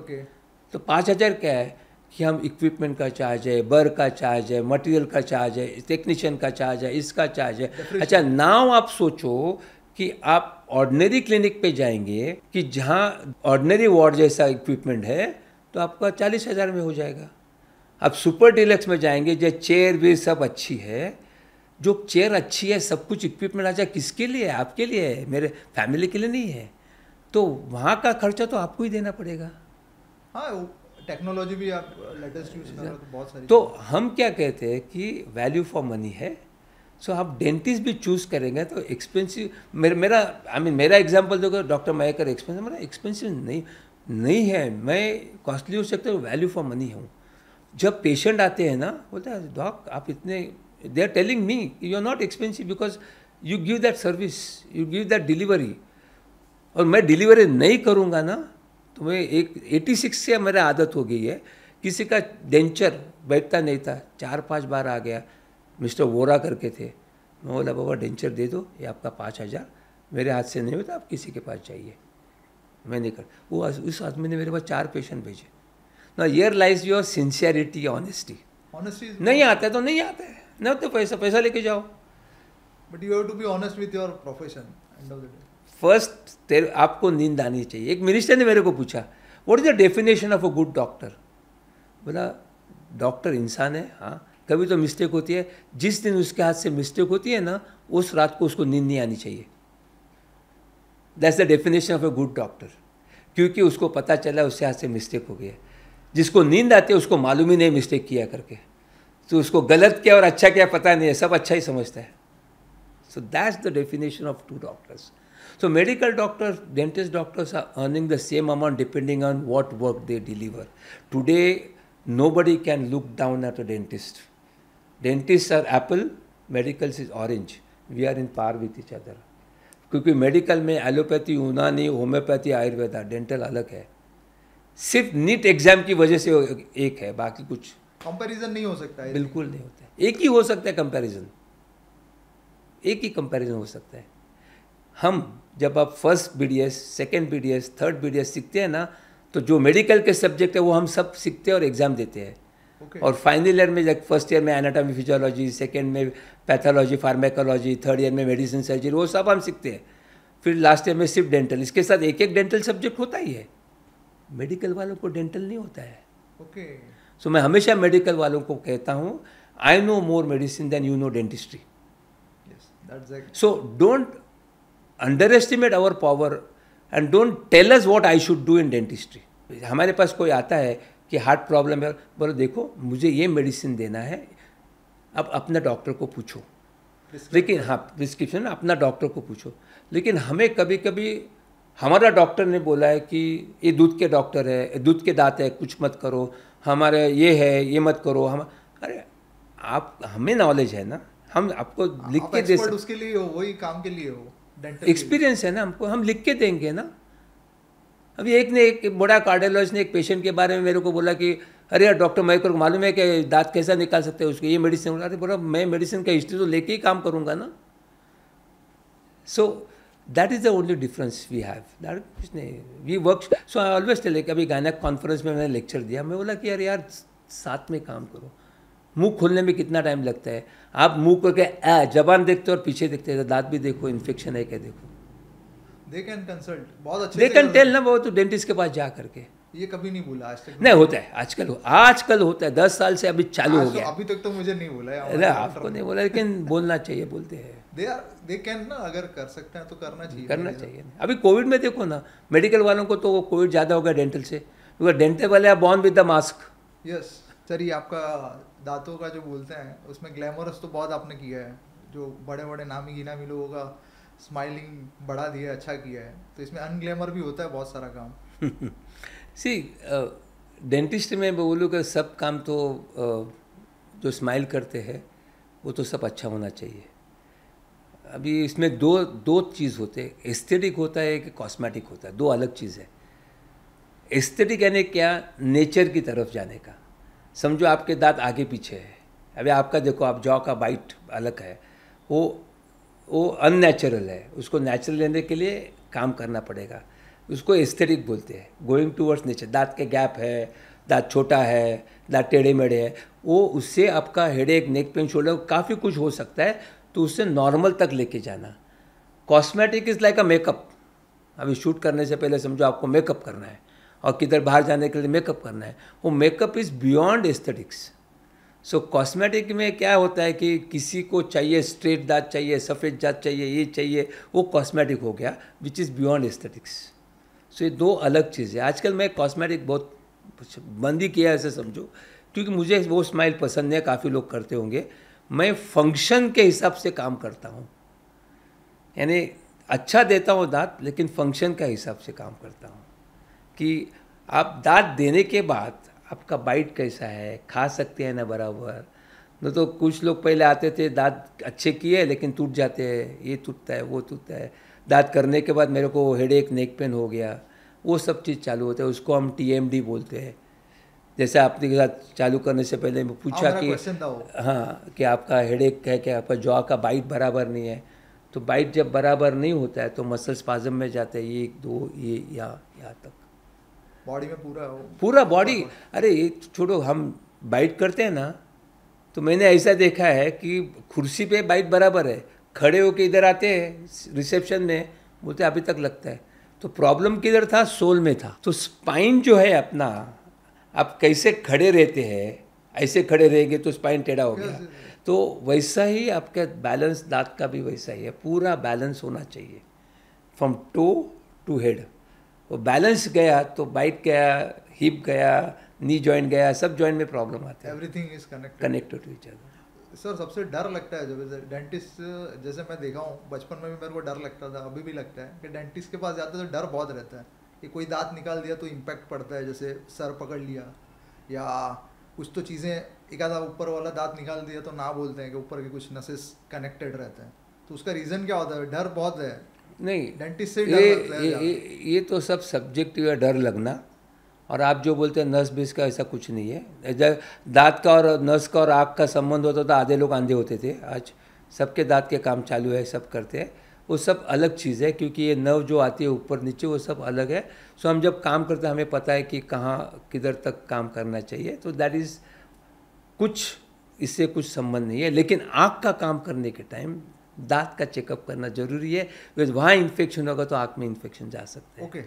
तो 5,000 क्या है कि हम इक्विपमेंट का चार्ज है, बर का चार्ज है, मटेरियल का चार्ज है, टेक्नीशियन का चार्ज है, इसका चार्ज है. अच्छा, नाउ आप सोचो कि आप ऑर्डिनरी क्लिनिक पे जाएंगे कि जहाँ ऑर्डिनरी वार्ड जैसा इक्विपमेंट है, तो आपका 40,000 में हो जाएगा. आप सुपर डिलक्स में जाएंगे, जो चेयर भी सब अच्छी है, जो चेयर अच्छी है, सब कुछ इक्विपमेंट अच्छा, किसके लिए है? आपके लिए है, मेरे फैमिली के लिए नहीं है. तो वहाँ का खर्चा तो आपको ही देना पड़ेगा. हाँ, टेक्नोलॉजी भी आप लेटेस्ट यूज कर रहे हो, तो बहुत सारी. तो हम क्या कहते हैं कि वैल्यू फॉर मनी है. सो आप डेंटिस्ट भी चूज करेंगे तो एक्सपेंसिव, मेरा एग्जांपल देखो, डॉक्टर मयकर एक्सपेंसिव, मेरा एक्सपेंसिव नहीं है, मैं कॉस्टली हो सकता हूँ, वैल्यू फॉर मनी हूँ. जब पेशेंट आते हैं ना, बोलते हैं डॉक आप इतने, they are telling me you are not expensive because you give that service, you give that delivery. और मैं डिलीवरी नहीं करूँगा ना, तो मैं 86 से मेरा आदत हो गई है. किसी का डेंचर बैठता नहीं था, 4-5 बार आ गया, मिस्टर वोरा करके थे. मैं बोला बाबा डेंचर दे दो, ये आपका 5,000, मेरे हाथ से नहीं होता, आप किसी के पास जाइए, मैं नहीं कर. वो उस आदमी ने मेरे पास 4 पेशेंट भेजे. ना here lies your sincerity, honesty. Honesty is नहीं आता है तो नहीं आता है, ना तो पैसा लेके जाओ। but you have to be honest with your profession end of the day. First आपको नींद आनी चाहिए। एक मिनिस्टर ने मेरे को पूछा what is the definition of a good doctor. बोला डॉक्टर इंसान है, हाँ कभी तो मिस्टेक होती है, जिस दिन उसके हाथ से मिस्टेक होती है ना उस रात को उसको नींद नहीं आनी चाहिए। That's the definition of a good doctor, क्योंकि उसको पता चला उसके हाथ से मिस्टेक हो गई है। जिसको नींद आती है उसको मालूम ही नहीं मिस्टेक किया करके, तो उसको गलत क्या और अच्छा क्या पता नहीं है, सब अच्छा ही समझता है। So that's the definition of true doctors. So medical doctors, dentist doctors are earning the same amount depending on what work they deliver. Today, nobody can look down at a dentist. Dentists are apple, medicals is orange. We are in par with each other. क्योंकि medical में allopathy, यूनानी, homeopathy, Ayurveda, dental अलग है। सिर्फ NEET exam की वजह से एक है, बाकी कुछ कंपैरिजन नहीं हो सकता है। बिल्कुल नहीं होता है। एक ही हो सकता है कंपैरिजन, एक ही कंपैरिजन हो सकता है। हम जब आप first BDS, second BDS, third BDS सीखते हैं ना, तो जो मेडिकल के सब्जेक्ट है वो हम सब सीखते हैं और एग्ज़ाम देते हैं। और फाइनल ईयर में जब फर्स्ट ईयर में एनाटॉमी फिजियोलॉजी, सेकेंड में पैथोलॉजी फार्मेकोलॉजी, थर्ड ईयर में मेडिसिन सर्जरी, वो सब हम सीखते हैं। फिर लास्ट ईयर में सिर्फ डेंटल, इसके साथ एक एक डेंटल सब्जेक्ट होता ही है। मेडिकल वालों को डेंटल नहीं होता है। सो मैं हमेशा मेडिकल वालों को कहता हूँ, I know more medicine than you know dentistry. So don't underestimate our power and don't tell us what I should do in dentistry. हमारे पास कोई आता है कि हार्ट प्रॉब्लम है, बोलो देखो मुझे ये मेडिसिन देना है, अब अपना डॉक्टर को पूछो। लेकिन हाँ प्रिस्क्रिप्शन अपना डॉक्टर को पूछो। लेकिन हमें कभी कभी हमारा डॉक्टर ने बोला है कि ये दूध के डॉक्टर है, दूध के दांत है, कुछ मत करो, हमारे ये है ये मत करो। हम अरे आप हमें नॉलेज है ना, हम आपको लिख के दे सकते, उसके लिए हो, वही काम के लिए हो, डेंटल एक्सपीरियंस है ना हमको, हम लिख के देंगे ना। अभी एक बड़ा कार्डियोलॉजिस्ट ने एक पेशेंट के बारे में मेरे को बोला कि अरे यार डॉक्टर मैं को मालूम है कि दांत कैसा निकाल सकते हैं उसके, ये मेडिसिन। अरे बोला मैं मेडिसिन का हिस्ट्री तो लेके ही काम करूँगा ना। So that is the only difference we have, that कुछ नहीं, we work. So I always tell, अभी गायनेक कॉन्फ्रेंस में मैंने लेक्चर दिया, मैं बोला कि यार साथ में काम करो। मुंह खोलने में कितना टाइम लगता है, आप मुंह करके जबान देखते हो और पीछे देखते हो, दांत भी देखो इन्फेक्शन है क्या देखो। दे कैन कंसल्ट, बहुत अच्छे दे कैन टेल ना, वो तो डेंटिस्ट के पास जा करके। ये कभी नहीं बोला आज तक। नहीं होता है, आजकल होता है, 10 साल से अभी चालू हो गया। अभी तक तो मुझे नहीं बोला है। अरे आपको नहीं बोला, लेकिन बोलना चाहिए, बोलते हैं। दे कैन ना, अगर कर सकते हैं तो करना चाहिए। अभी कोविड में देखो ना, मेडिकल वालों को तो कोविड ज़्यादा हो गया डेंटल से, क्योंकि डेंटल वाले are born with the mask. Yes sir, ये आपका दांतों का जो बोलते हैं उसमें ग्लैमरस तो बहुत आपने किया है, जो बड़े बड़े नामी गिनामी लोगों का स्माइलिंग बढ़ा दिया, अच्छा किया है। तो इसमें अनग्लैमर भी होता है बहुत सारा काम। सी डेंटिस्ट में बोलूँ कि सब काम तो जो स्माइल करते हैं वो तो सब अच्छा होना चाहिए। अभी इसमें दो चीज़ होते हैं, एस्थेटिक होता है कि कॉस्मेटिक होता है, दो अलग चीज़ है। एस्थेटिक यानी क्या, नेचर की तरफ जाने का। समझो आपके दांत आगे पीछे है, अभी आपका देखो आप जॉ का बाइट अलग है, वो अननेचुरल है, उसको नेचुरल लेने के लिए काम करना पड़ेगा, उसको एस्थेटिक बोलते हैं, गोइंग टूवर्ड्स नेचर। दांत के गैप है, दांत छोटा है, दांत टेढ़े मेढ़े है, वो उससे आपका हेडेक, नेक पेन, शोल्डर काफ़ी कुछ हो सकता है, तो उससे नॉर्मल तक लेके जाना। Cosmetic is like a makeup. अभी शूट करने से पहले समझो आपको मेकअप करना है और किधर बाहर जाने के लिए मेकअप करना है, वो makeup is beyond aesthetics. So cosmetic में क्या होता है कि किसी को चाहिए स्ट्रेट दांत चाहिए, सफ़ेद दांत चाहिए, ये चाहिए, वो कॉस्मेटिक हो गया, विच इज़ बियॉन्ड एस्थेटिक्स। सो ये दो अलग चीज़ है। आजकल मैं कॉस्मेटिक बहुत बंद ही किया ऐसे समझो, क्योंकि मुझे वो स्माइल पसंद है, काफ़ी लोग करते होंगे। मैं फंक्शन के हिसाब से काम करता हूँ, यानी अच्छा देता हूँ दांत, लेकिन फंक्शन का हिसाब से काम करता हूँ कि आप दांत देने के बाद आपका बाइट कैसा है, खा सकते हैं ना बराबर। न तो कुछ लोग पहले आते थे दांत अच्छे किए लेकिन टूट जाते हैं, ये टूटता है वो टूटता है, दांत करने के बाद मेरे को हेडेक, नेक पेन हो गया, वो सब चीज़ चालू होता है, उसको हम TMD बोलते हैं। जैसे आपके साथ चालू करने से पहले मैं पूछा कि हाँ कि आपका हेडेक है, कि आपका जॉ का बाइट बराबर नहीं है, तो बाइट जब बराबर नहीं होता है तो मसल स्पाज्म में जाते हैं, 1 2 ये यहाँ तक बॉडी में पूरा बॉडी। अरे ये छोड़ो, हम बाइट करते हैं ना तो मैंने ऐसा देखा है कि कुर्सी पे बाइट बराबर है, खड़े होके इधर आते हैं रिसेप्शन में, बोलते अभी तक लगता है। तो प्रॉब्लम किधर था? सोल में था। तो स्पाइन जो है अपना, आप कैसे खड़े रहते हैं, ऐसे खड़े रहेंगे तो स्पाइन टेढ़ा हो गया। तो वैसा ही आपका बैलेंस दांत का भी वैसा ही है, पूरा बैलेंस होना चाहिए फ्रॉम टो टू हेड। वो बैलेंस गया तो बाइट गया, हिप गया, नी जॉइंट गया, सब जॉइंट में प्रॉब्लम आता है। Everything is connected to each other. Sir सबसे डर लगता है जब डेंटिस्ट, जैसे मैं देखा हूँ बचपन में भी मेरे को डर लगता था, अभी भी लगता है कि डेंटिस्ट के पास जाते तो डर बहुत रहता है कि कोई दांत निकाल दिया तो इम्पैक्ट पड़ता है, जैसे सर पकड़ लिया या कुछ तो चीज़ें, एक आधा ऊपर वाला दांत निकाल दिया तो ना बोलते हैं कि ऊपर के कुछ नसेस कनेक्टेड रहते हैं। तो उसका रीज़न क्या होता है? डर बहुत है। नहीं, डेंटिस्ट से डर लगता है। ये तो सब सब्जेक्टिव है, डर लगना। और आप जो बोलते हैं नस बेस का, ऐसा कुछ नहीं है। जब दांत का और नस का और आँख का संबंध होता था, आधे लोग अंधे होते थे, आज सबके दांत के काम चालू है, सब करते हैं। वो सब अलग चीज़ है, क्योंकि ये नर्व जो आती है ऊपर नीचे, वो सब अलग है। सो हम जब काम करते हैं हमें पता है कि कहाँ किधर तक काम करना चाहिए। तो दैट इज़, कुछ इससे कुछ संबंध नहीं है। लेकिन आँख का काम करने के टाइम दांत का चेकअप करना जरूरी है, बिकॉज वहाँ इन्फेक्शन होगा तो आँख में इन्फेक्शन जा सकता है। ओके,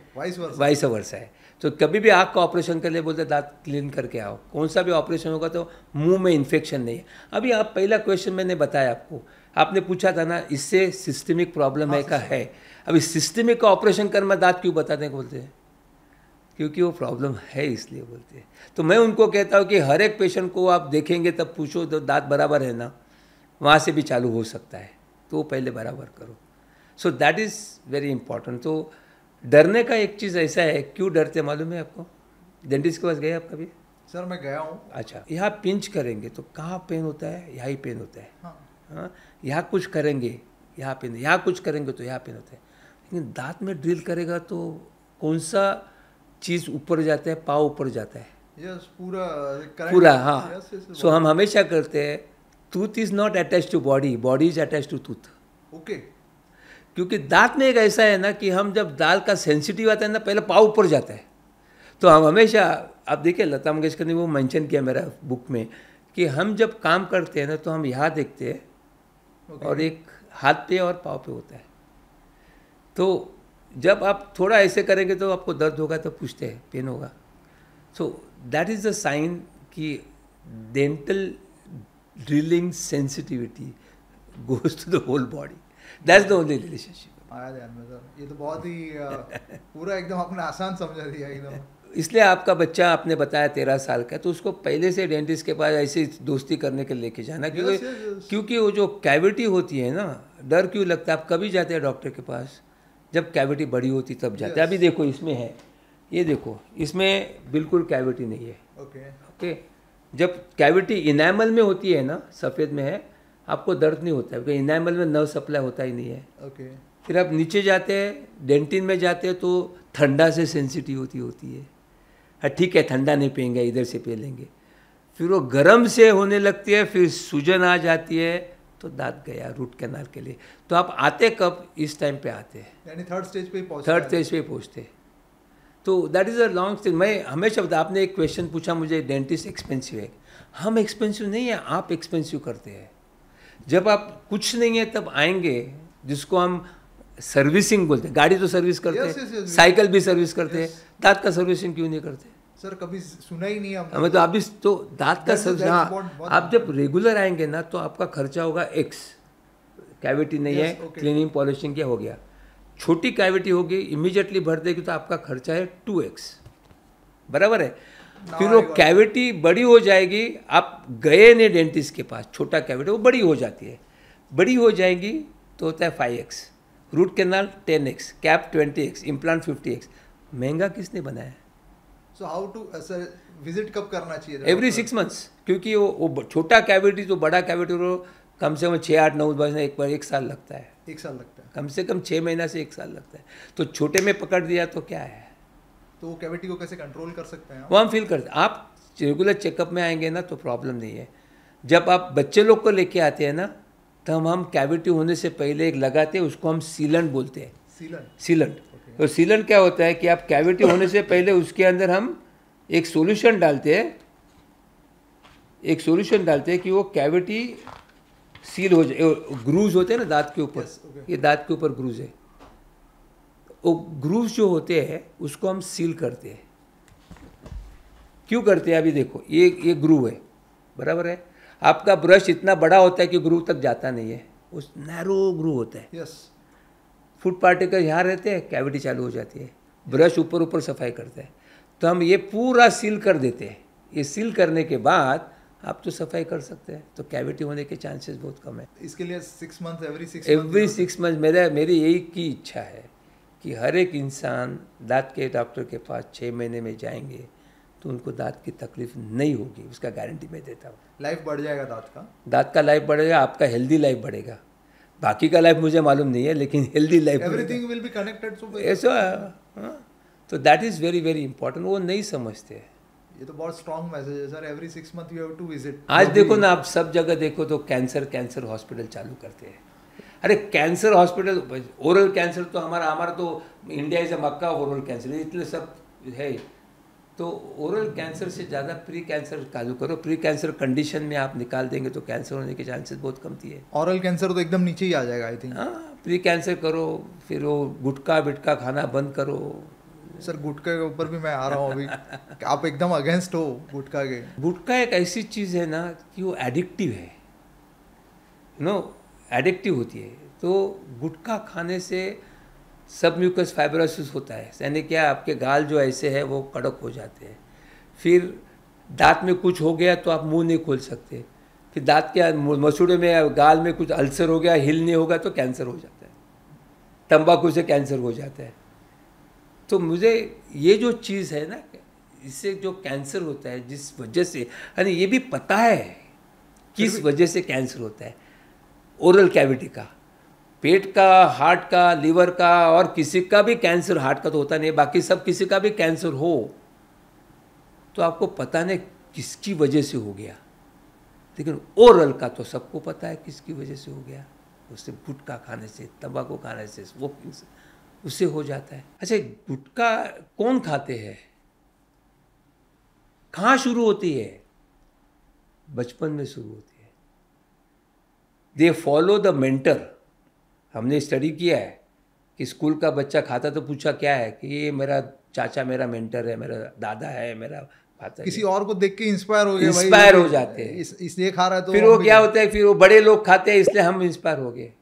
वाइस वर्सा है। तो कभी भी आँख का ऑपरेशन कर ले, बोलते दांत क्लीन करके आओ। कौन सा भी ऑपरेशन होगा तो मुंह में इन्फेक्शन नहीं है। अभी आप पहला क्वेश्चन मैंने बताया आपको, आपने पूछा था ना इससे सिस्टमिक प्रॉब्लम है का है। अभी सिस्टमिक का ऑपरेशन करना दांत क्यों बताते हैं? बोलते हैं क्योंकि वो प्रॉब्लम है इसलिए बोलते हैं। तो मैं उनको कहता हूँ कि हर एक पेशेंट को आप देखेंगे तब पूछो तो दांत बराबर है ना, वहाँ से भी चालू हो सकता है, तो पहले बराबर करो। सो दैट इज़ वेरी इंपॉर्टेंट। तो डरने का एक चीज़ ऐसा है, क्यों डरते मालूम है आपको? डेंटिस्ट के पास गए आप कभी? सर मैं गया हूँ। अच्छा, यहाँ पिंच करेंगे तो कहाँ पेन होता है? यहाँ ही पेन होता है। हाँ। यहाँ कुछ करेंगे यहाँ पेन, यहाँ कुछ करेंगे तो यहाँ पेन होता है। लेकिन दांत में ड्रिल करेगा तो कौन सा चीज़ ऊपर जाता है? पाव ऊपर जाता है। यस, पूरा हाँ। सो हम हमेशा करते हैं, tooth is not attach to body, body is attach to tooth. Okay. क्योंकि दांत में एक ऐसा है ना कि हम जब दाल का सेंसिटिव आता है ना, पहले पाव ऊपर जाता है। तो हम हमेशा, आप देखिए लता मंगेशकर ने वो मेंशन किया मेरा बुक में कि हम जब काम करते हैं ना तो हम यहाँ देखते हैं और एक हाथ पे और पाँव पे होता है। तो जब आप थोड़ा ऐसे करेंगे तो आपको दर्द होगा तो पूछते हैं पेन होगा। So that is the sign कि dental drilling sensitivity goes to the whole body. That's the only relationship. आया ध्यान में सर, ये तो बहुत ही पूरा एकदम आपने आसान समझा दिया एकदम। इसलिए आपका बच्चा आपने बताया 13 साल का है, तो उसको पहले से डेंटिस्ट के पास ऐसी दोस्ती करने के लेके जाना, क्योंकि वो जो कैविटी होती है ना, डर क्यों लगता है? आप कभी जाते हैं डॉक्टर के पास जब कैविटी बड़ी होती तब जाते हैं। अभी देखो इसमें है, ये देखो इसमें बिल्कुल कैविटी नहीं है। ओके। जब कैविटी इनैमल में होती है ना, सफ़ेद में है, आपको दर्द नहीं होता है, क्योंकि इनैमल में नर्व सप्लाई होता ही नहीं है। फिर आप नीचे जाते हैं, डेंटिन में जाते हैं, तो ठंडा से सेंसिटिविटी होती है। हाँ ठीक है, ठंडा नहीं पियेंगे, इधर से पी लेंगे। फिर वो गर्म से होने लगती है, फिर सूजन आ जाती है, तो दांत गया रूट कैनाल के लिए। तो आप आते कब? इस टाइम पे आते हैं, यानी थर्ड स्टेज पे पहुँचते। तो that is a long stage. मैं हमेशा बता, आपने एक क्वेश्चन पूछा मुझे, डेंटिस्ट एक्सपेंसिव है। हम एक्सपेंसिव नहीं है, आप एक्सपेंसिव करते हैं। जब आप कुछ नहीं है तब आएंगे, जिसको हम सर्विसिंग बोलते हैं। गाड़ी तो सर्विस करते हैं, साइकिल भी सर्विस करते हैं, दांत का सर्विसिंग क्यों नहीं करते? सर कभी सुना ही नहीं हमने। हमें तो अभी तो दांत का सर्विस, हाँ, आप जब रेगुलर आएंगे ना तो आपका खर्चा होगा X, कैविटी नहीं है, क्लीनिंग पॉलिशिंग क्या हो गया। छोटी कैविटी होगी, इमीडिएटली भर देगी तो आपका खर्चा है 2X, बराबर है। फिर वो कैविटी बड़ी हो जाएगी, आप गए नहीं डेंटिस्ट के पास, छोटा कैविटी वो बड़ी हो जाती है, बड़ी हो जाएगी तो होता है 5X, root canal 10X, cap 20X, implant 50X। महंगा किसने बनाया? So how to sir visit कब करना चाहिए? एवरी 6 मंथ्स, क्योंकि वो छोटा कैविटी तो बड़ा कैविटी को कम से कम 6, 8, 9 महीने, एक बार 1 साल लगता है। 1 साल लगता है, कम से कम 6 महीना से 1 साल लगता है। तो छोटे में पकड़ दिया तो क्या है? तो वो कैविटी को कैसे कंट्रोल कर सकते हैं? वो हम फील करते हैं। आप रेगुलर चेकअप में आएंगे ना तो प्रॉब्लम नहीं है। जब आप बच्चे लोग को लेके आते हैं ना, तो हम कैविटी होने से पहले एक लगाते हैं, उसको हम सीलेंट बोलते हैं। सीलेंट। तो सीलेंट क्या होता है कि आप कैविटी होने से पहले उसके अंदर हम एक सॉल्यूशन डालते हैं, एक सॉल्यूशन डालते हैं कि वो कैविटी सील हो जाए। ग्रूव्स होते हैं ना दांत के ऊपर, ये दांत के ऊपर ग्रूव्स है, वो ग्रूव्स जो होते हैं उसको हम सील करते हैं। क्यों करते हैं? अभी देखो, ये ग्रूव है, बराबर है। आपका ब्रश इतना बड़ा होता है कि ग्रूव तक जाता नहीं है, उस नैरो ग्रूव होता है। यस। फूड पार्टिकल यहाँ रहते हैं, कैविटी चालू हो जाती है, ब्रश ऊपर ऊपर सफाई करता है। तो हम ये पूरा सील कर देते हैं। ये सील करने के बाद आप तो सफाई कर सकते हैं, तो कैविटी होने के चांसेस बहुत कम है। इसके लिए 6 मंथ एवरी 6 मंथ मेरी यही की इच्छा है कि हर एक इंसान दांत के डॉक्टर के पास 6 महीने में जाएंगे तो उनको दांत की तकलीफ नहीं होगी, उसका गारंटी मैं देता हूँ। लाइफ बढ़ जाएगा दांत का लाइफ बढ़ेगा, आपका हेल्दी लाइफ बढ़ेगा। बाकी का लाइफ मुझे मालूम नहीं है, लेकिन healthy life, everything will be connected. ऐसा, तो that is very very important. वो नहीं समझते। ये तो बहुत स्ट्रॉन्ग मैसेज है sir. Every 6 month you have to visit. आज देखो ना, आप सब जगह देखो तो कैंसर हॉस्पिटल चालू करते हैं। अरे कैंसर हॉस्पिटल, ओरल कैंसर तो हमारा तो India is a Mecca of oral cancer, इतने सब है। तो ओरल कैंसर से ज़्यादा प्री कैंसर चालू करो। प्री कैंसर कंडीशन में आप निकाल देंगे तो कैंसर होने के चांसेस बहुत कमती है। ओरल कैंसर तो एकदम नीचे ही आ जाएगा आई थिंक। हाँ, प्री कैंसर करो, फिर वो गुटखा बिटका खाना बंद करो। सर गुटखा के ऊपर भी मैं आ रहा हूँ अभी। आप एकदम अगेंस्ट हो गुटखा के? गुटखा एक ऐसी चीज़ है ना कि वो एडिक्टिव है, एडिक्टिव होती है। तो गुटखा खाने से सब म्यूकस फाइब्रोसिस होता है, यानी क्या आपके गाल जो ऐसे है वो कड़क हो जाते हैं। फिर दांत में कुछ हो गया तो आप मुंह नहीं खोल सकते। फिर दांत के मसूड़े में गाल में कुछ अल्सर हो गया, हिल नहीं होगा तो कैंसर हो जाता है। तंबाकू से कैंसर हो जाता है। तो मुझे ये जो चीज़ है ना, इससे जो कैंसर होता है जिस वजह से, यानी ये भी पता है किस वजह से कैंसर होता है। ओरल कैविटी का, पेट का, हार्ट का, लीवर का, और किसी का भी कैंसर, हार्ट का तो होता नहीं, बाकी सब किसी का भी कैंसर हो तो आपको पता नहीं किसकी वजह से हो गया, लेकिन ओरल का तो सबको पता है किसकी वजह से हो गया। उससे गुटखा खाने से, तंबाकू खाने से, स्मोकिंग से, उससे हो जाता है। अच्छा, गुटखा कौन खाते हैं? कहाँ शुरू होती है? बचपन में शुरू होती है। They follow the mentor. हमने स्टडी किया है कि स्कूल का बच्चा खाता तो पूछा क्या है, कि ये मेरा चाचा मेरा मेंटर है, मेरा दादा है, मेरा फादर। किसी और को देख के इंस्पायर हो गए, इंस्पायर हो जाते हैं। इसलिए खा रहा है तो फिर वो क्या होता है, फिर वो बड़े लोग खाते हैं इसलिए हम इंस्पायर हो गए।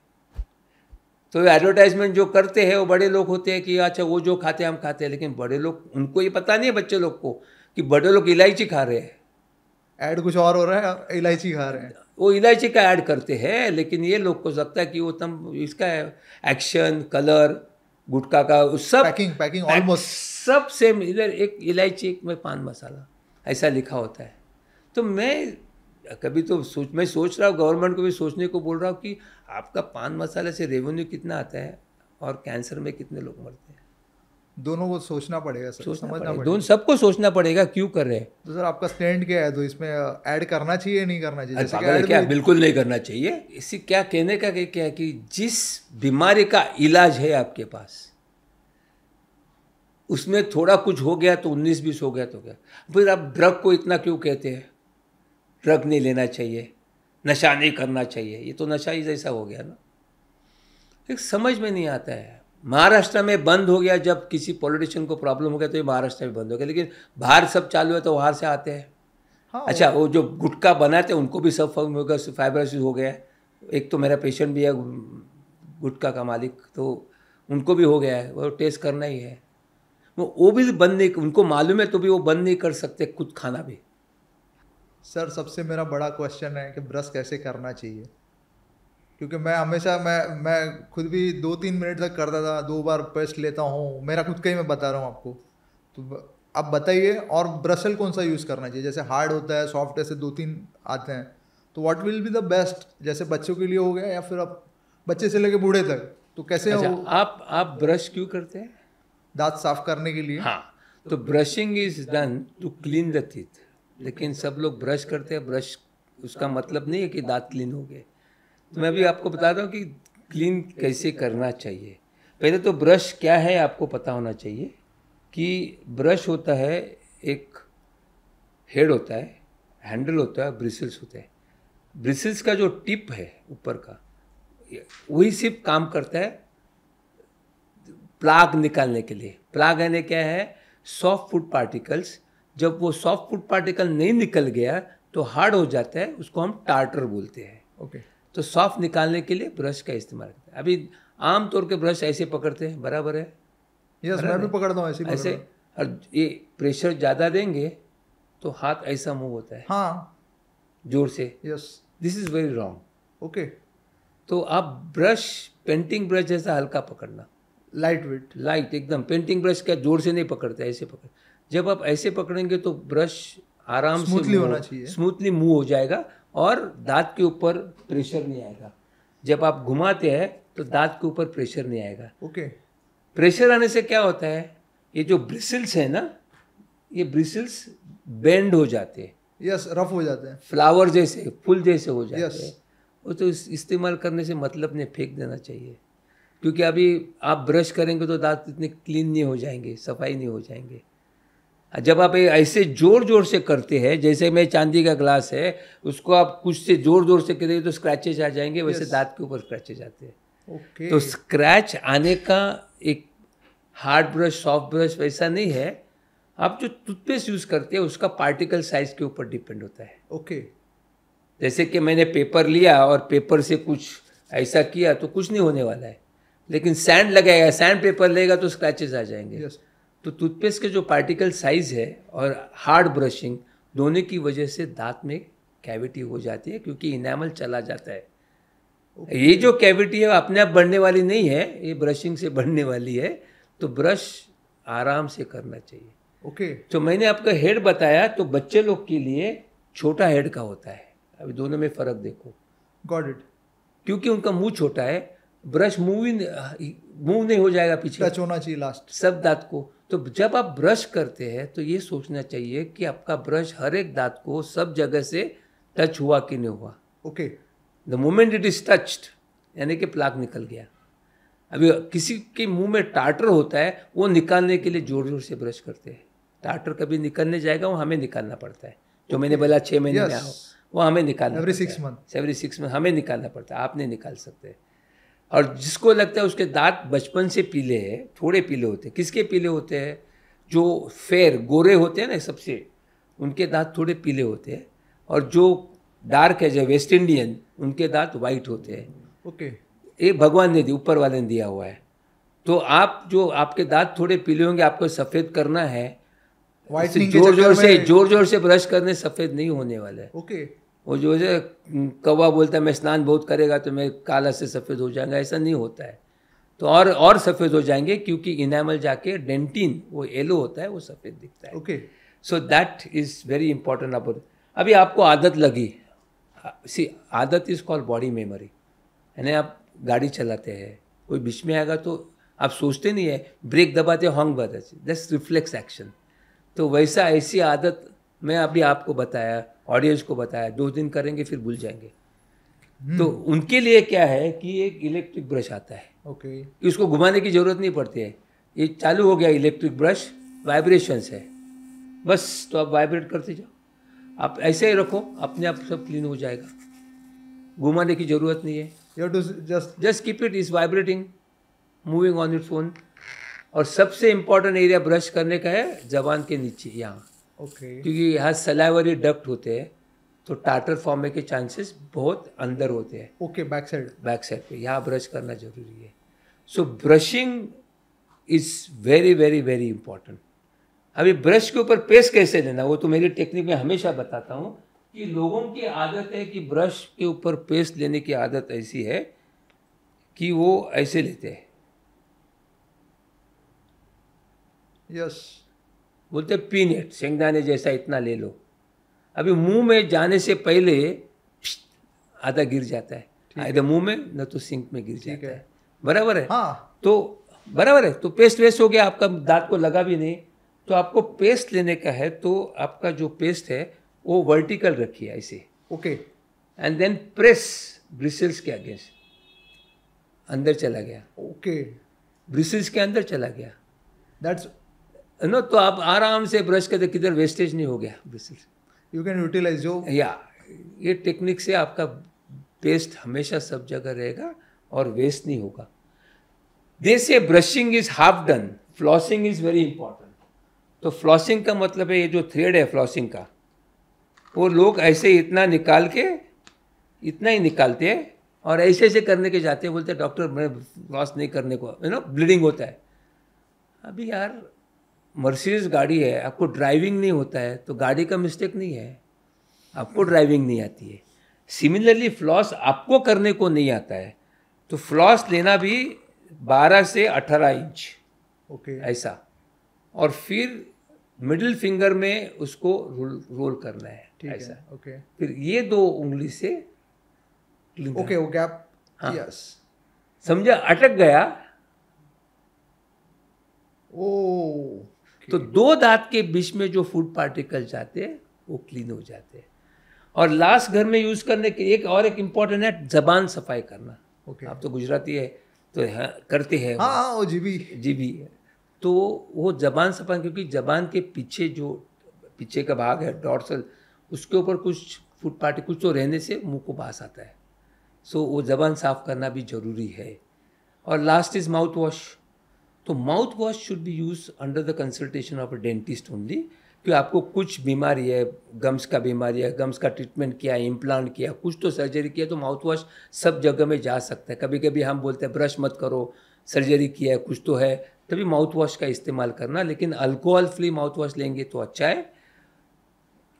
तो एडवर्टाइजमेंट जो करते हैं वो बड़े लोग होते हैं कि अच्छा वो जो खाते हैं हम खाते हैं, लेकिन बड़े लोग, उनको ये पता नहीं है बच्चे लोग को कि बड़े लोग इलायची खा रहे हैं। ऐड कुछ और हो रहा है, इलायची खा रहे हैं। वो इलायची का ऐड करते हैं, लेकिन ये लोग को लगता है कि वो तम इसका एक्शन, कलर, गुटखा का सब पैकिंग ऑलमोस्ट सब सेम। इधर एक इलायची, एक में पान मसाला, ऐसा लिखा होता है। तो मैं कभी तो मैं सोच रहा हूँ, गवर्नमेंट को भी सोचने को बोल रहा हूँ कि आपका पान मसाले से रेवेन्यू कितना आता है और कैंसर में कितने लोग मरते हैं। दोनों को सोचना पड़ेगा सर, समझना पड़ेगा। दोनों सबको सोचना पड़ेगा क्यों कर रहे हैं। तो सर आपका स्टैंड क्या है? तो इसमें ऐड करना चाहिए नहीं करना चाहिए? जैसे कि क्या बिल्कुल नहीं करना चाहिए। इसी क्या कहने का क्या है कि जिस बीमारी का इलाज है आपके पास, उसमें थोड़ा कुछ हो गया तो 19-20 हो गया तो क्या, फिर आप ड्रग को इतना क्यों कहते हैं? ड्रग नहीं लेना चाहिए, नशा नहीं करना चाहिए, ये तो नशा ही जैसा हो गया ना। एक समझ में नहीं आता है। महाराष्ट्र में बंद हो गया, जब किसी पॉलिटिशियन को प्रॉब्लम हो गया तो ये महाराष्ट्र में बंद हो गया, लेकिन बाहर सब चालू है तो बाहर से आते हैं। हाँ, अच्छा, वो जो गुटखा बनाते हैं उनको भी सब फाइब्रोसिस हो गया है। एक तो मेरा पेशेंट भी है गुटखा का मालिक, तो उनको भी हो गया है। वो टेस्ट करना ही है, वो भी बंद नहीं, उनको मालूम है तो भी वो बंद नहीं कर सकते खुद खाना भी। सर सबसे मेरा बड़ा क्वेश्चन है कि ब्रश कैसे करना चाहिए, क्योंकि मैं हमेशा मैं खुद भी 2-3 मिनट तक करता था, 2 बार पेस्ट लेता हूँ, मेरा खुद का ही मैं बता रहा हूँ आपको। तो आप बताइए, और ब्रशल कौन सा यूज़ करना चाहिए? जैसे हार्ड होता है, सॉफ्ट, ऐसे 2-3 आते हैं, तो what will be the best? जैसे बच्चों के लिए हो गया या फिर अब बच्चे से लेके बूढ़े तक, तो कैसे? अच्छा, आप ब्रश क्यों करते हैं? दांत साफ करने के लिए। हाँ, तो brushing is done to clean the teeth, लेकिन सब लोग ब्रश करते हैं। ब्रश उसका मतलब नहीं है कि दांत क्लीन हो गए। तो मैं भी आपको बताता हूँ कि क्लीन कैसे करना चाहिए। पहले तो ब्रश क्या है आपको पता होना चाहिए कि ब्रश होता है, एक हेड होता है हैंडल होता है, ब्रिसल्स होते हैं। ब्रिसल्स का जो टिप है ऊपर का, वही सिर्फ काम करता है प्लाग निकालने के लिए। प्लाग यानी क्या है? Soft food particles. जब वो सॉफ्ट फूड पार्टिकल नहीं निकल गया तो हार्ड हो जाता है, उसको हम टार्टर बोलते हैं। ओके। तो सॉफ्ट निकालने के लिए ब्रश का इस्तेमाल करते हैं। अभी आम तौर के ब्रश ऐसे पकड़ते हैं, बराबर है? यस, मैं भी पकड़ता हूँ ऐसे। और ये प्रेशर ज़्यादा देंगे तो हाथ ऐसा मूव होता है, हाँ, जोर से। Yes. This is very wrong. Okay. तो आप ब्रश, पेंटिंग ब्रश जैसा हल्का पकड़ना, लाइट वेट। लाइट एकदम। पेंटिंग ब्रश क्या जोर से नहीं पकड़ते, ऐसे पकड़। जब आप ऐसे पकड़ेंगे तो ब्रश आराम से स्मूथली होना चाहिए, स्मूथली मूव हो जाएगा और दांत के ऊपर प्रेशर नहीं आएगा। जब आप घुमाते हैं तो दांत के ऊपर प्रेशर नहीं आएगा। ओके। प्रेशर आने से क्या होता है, ये जो ब्रिसल्स है ना, ये ब्रिसल्स बेंड हो जाते हैं। यस, रफ हो जाते हैं, फ्लावर जैसे, फूल जैसे हो जाते Yes. हैं। वो तो इस्तेमाल करने से मतलब नहीं, फेंक देना चाहिए। क्योंकि अभी आप ब्रश करेंगे तो दांत इतने क्लीन नहीं हो जाएंगे, सफाई नहीं हो जाएंगे। जब आप ऐसे जोर जोर से करते हैं, जैसे मैं चांदी का ग्लास है, उसको आप कुछ से जोर जोर से करेंगे तो स्क्रैचेज आ जाएंगे, वैसे Yes. दांत के ऊपर स्क्रैचेज आते हैं। ओके। तो स्क्रैच आने का एक हार्ड ब्रश, सॉफ्ट ब्रश वैसा नहीं है। आप जो टूथपेस्ट यूज़ करते हैं उसका पार्टिकल साइज के ऊपर डिपेंड होता है। ओके। जैसे कि मैंने पेपर लिया और पेपर से कुछ ऐसा किया तो कुछ नहीं होने वाला है, लेकिन सैंड लगाएगा, सैंड पेपर लेगा तो स्क्रैचेस आ जाएंगे। यस। तो टूथपेस्ट के जो पार्टिकल साइज है और हार्ड ब्रशिंग दोनों की वजह से दांत में कैविटी हो जाती है, क्योंकि इनेमल चला जाता है। ये जो कैविटी है वो अपने आप बढ़ने वाली नहीं है, ये ब्रशिंग से बढ़ने वाली है। तो ब्रश आराम से करना चाहिए। ओके। तो मैंने आपका हेड बताया, तो बच्चे लोग के लिए छोटा हेड का होता है। अभी दोनों में फ़र्क देखो। Got it. क्योंकि उनका मुंह छोटा है, ब्रश मूव नहीं हो जाएगा पीछे, टच होना चाहिए लास्ट सब दांत को। तो जब आप ब्रश करते हैं तो ये सोचना चाहिए कि आपका ब्रश हर एक दांत को सब जगह से टच हुआ कि नहीं हुआ। Okay. The moment it is touched, यानी कि प्लाक निकल गया। अभी किसी के मुंह में टार्टर होता है, वो निकालने के लिए जोर जोर से ब्रश करते हैं। टार्टर कभी निकलने जाएगा, वो हमें निकालना पड़ता है। जो मैंने बोला 6 महीने में आओ, वो हमें निकालना एवरी पड़ता 6 है। मंथ। एवरी 6 मंथ हमें निकालना पड़ता है, आप नहीं निकाल सकते। और जिसको लगता है उसके दांत बचपन से पीले हैं, थोड़े पीले होते हैं। किसके पीले होते हैं? जो फेयर गोरे होते हैं ना सबसे, उनके दांत थोड़े पीले होते हैं। और जो डार्क है, जो वेस्ट इंडियन, उनके दांत वाइट होते हैं। ओके। ये भगवान ने ऊपर वाले ने दिया हुआ है। तो आप जो आपके दांत थोड़े पीले होंगे, आपको सफ़ेद करना है, व्हाइटनिंग जोर जोर से ब्रश करने सफ़ेद नहीं होने वाला है। ओके। वो जो है कौवा बोलता है मैं स्नान बहुत करेगा तो मैं काला से सफ़ेद हो जाऊंगा, ऐसा नहीं होता है। तो और सफ़ेद हो जाएंगे, क्योंकि इनेमल जाके डेंटिन वो येलो होता है, वो सफ़ेद दिखता है। Okay. So that is very important about. अभी आपको आदत लगी, सी आदत इज़ कॉल्ड बॉडी मेमोरी। यानी आप गाड़ी चलाते हैं, कोई बीच में आएगा तो आप सोचते नहीं है, ब्रेक दबाते हॉर्न बजाते, दैट्स रिफ्लेक्स एक्शन। तो वैसा ऐसी आदत मैं अभी आपको बताया, ऑडियंस को बताया, 2 दिन करेंगे फिर भूल जाएंगे। तो उनके लिए क्या है कि एक इलेक्ट्रिक ब्रश आता है, ओके। कि उसको घुमाने की ज़रूरत नहीं पड़ती है। ये चालू हो गया इलेक्ट्रिक ब्रश, वाइब्रेशंस है बस, तो आप वाइब्रेट करते जाओ। आप ऐसे ही रखो, अपने आप सब क्लीन हो जाएगा, घुमाने की ज़रूरत नहीं है। You have to just keep it is vibrating, moving on its own. और सबसे इम्पॉर्टेंट एरिया ब्रश करने का है जबान के नीचे, यहाँ, ओके। क्योंकि यहाँ सलाइवरी डक्ट होते हैं, तो टार्टर फॉर्म के चांसेस बहुत अंदर होते हैं। ओके। बैक साइड पे यहाँ ब्रश करना जरूरी है। So brushing is very very very important. अभी ब्रश के ऊपर पेस्ट कैसे लेना, वो तो मेरी टेक्निक में हमेशा बताता हूँ कि लोगों की आदत है कि ब्रश के ऊपर पेस्ट लेने की आदत ऐसी है कि वो ऐसे लेते हैं, यस। बोलते पीनट, शेंगदाने जैसा इतना ले लो। अभी मुंह में जाने से पहले आधा गिर जाता है, आधा मुंह में, न तो सिंक में गिर जाता है। बराबर है? हाँ। तो बराबर है, तो पेस्ट वेस्ट हो गया, आपका दांत को लगा भी नहीं। तो आपको पेस्ट लेने का है, तो आपका जो पेस्ट है वो वर्टिकल रखिए ऐसे, okay. And then press bristles के अगेंस्ट, अंदर चला गया, ओके। ब्रिसल्स के अंदर चला गया दैट्स नो, तो आप आराम से ब्रश करते, किधर वेस्टेज नहीं हो गया ब्रिसल्स। यू कैन यूटिलाइज जो ये टेक्निक से आपका पेस्ट हमेशा सब जगह रहेगा और वेस्ट नहीं होगा। दे से brushing is half done, flossing is very important. तो फ्लॉसिंग का मतलब है ये जो थ्रेड है फ्लॉसिंग का, वो लोग ऐसे इतना निकाल के इतना ही निकालते हैं और ऐसे ऐसे करने के जाते हैं, बोलते हैं डॉक्टर मैं फ्लॉस नहीं करने को, ब्लीडिंग होता है। अभी यार मर्सिडीज गाड़ी है, आपको ड्राइविंग नहीं होता है तो गाड़ी का मिस्टेक नहीं है, आपको ड्राइविंग नहीं आती है। सिमिलरली फ्लॉस आपको करने को नहीं आता है तो फ्लॉस लेना भी 12 से 18 इंच ऐसा, और फिर मिडिल फिंगर में उसको रोल करना है ऐसा। फिर ये 2 उंगली से वो गैप, यस, समझा, अटक गया। तो 2 दांत के बीच में जो फूड पार्टिकल जाते हैं वो क्लीन हो जाते हैं। और लास्ट घर में यूज करने के एक इम्पोर्टेंट है जबान सफाई करना। आप तो गुजराती है तो करते हैं, वो जीभी तो वो जबान सफाई, क्योंकि जबान के पीछे जो पीछे का भाग है डॉर्सल, उसके ऊपर कुछ फूड पार्टिकल कुछ तो रहने से मुंह को बास आता है। सो वो जबान साफ करना भी जरूरी है। और लास्ट इज माउथ वॉश। तो mouth wash should be use under the consultation of a dentist only. कि आपको कुछ बीमारी है, गम्स का बीमारी है, गम्स का ट्रीटमेंट किया, इम्प्लांट किया, कुछ तो सर्जरी किया, तो माउथ वॉश सब जगह में जा सकता है। कभी कभी हम बोलते हैं ब्रश मत करो, सर्जरी किया है, कुछ तो है, तभी माउथ वॉश का इस्तेमाल करना। लेकिन अल्कोहल फ्री माउथ वॉश लेंगे तो अच्छा है।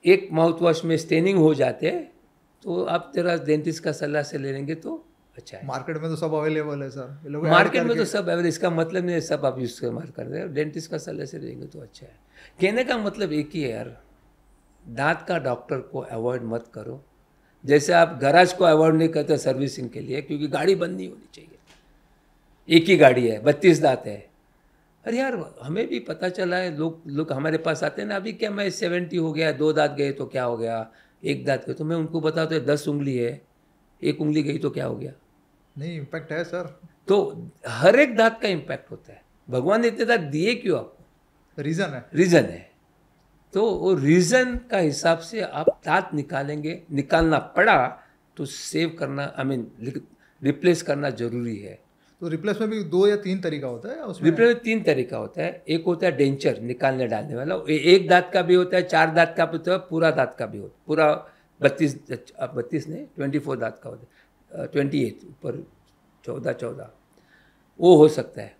एक माउथ वॉश में स्टेनिंग हो जाते हैं तो आप जरा डेंटिस्ट का सलाह से ले लेंगे तो अच्छा है। मार्केट में तो सब अवेलेबल है सर, मार्केट में तो सब अवेलेबल, इसका मतलब नहीं है सब आप यूज कर रहे हैं, डेंटिस्ट का सलाह से लेंगे तो अच्छा है। कहने का मतलब एक ही है यार, दांत का डॉक्टर को अवॉइड मत करो, जैसे आप गैराज को अवॉइड नहीं करते सर्विसिंग के लिए, क्योंकि गाड़ी बंद नहीं होनी चाहिए। एक ही गाड़ी है, 32 दांत है। अरे यार हमें भी पता चला है, लोग हमारे पास आते हैं ना, अभी क्या मैं 70 हो गया, 2 दांत गए तो क्या हो गया, 1 दांत गए, तो मैं उनको बताता हूँ 10 उंगली है, 1 उंगली गई तो क्या हो गया। नहीं, इम्पैक्ट है सर। तो हर एक दांत का इम्पैक्ट होता है। भगवान ने इतने दांत दिए क्यों आपको, रीजन है। तो वो रीजन का हिसाब से आप दांत निकालना पड़ा तो सेव करना, रिप्लेस करना जरूरी है। तो रिप्लेस में भी 2 या 3 तरीका होता है उसमें? रिप्लेस में 3 तरीका होता है। एक होता है डेंचर, निकालने डालने वाला, 1 दांत का भी होता है, 4 दांत का भी होता है, पूरा दांत का भी होता है, पूरा 32 नहीं 24 दांत का होता है, 28 ऊपर 14 वो हो सकता है।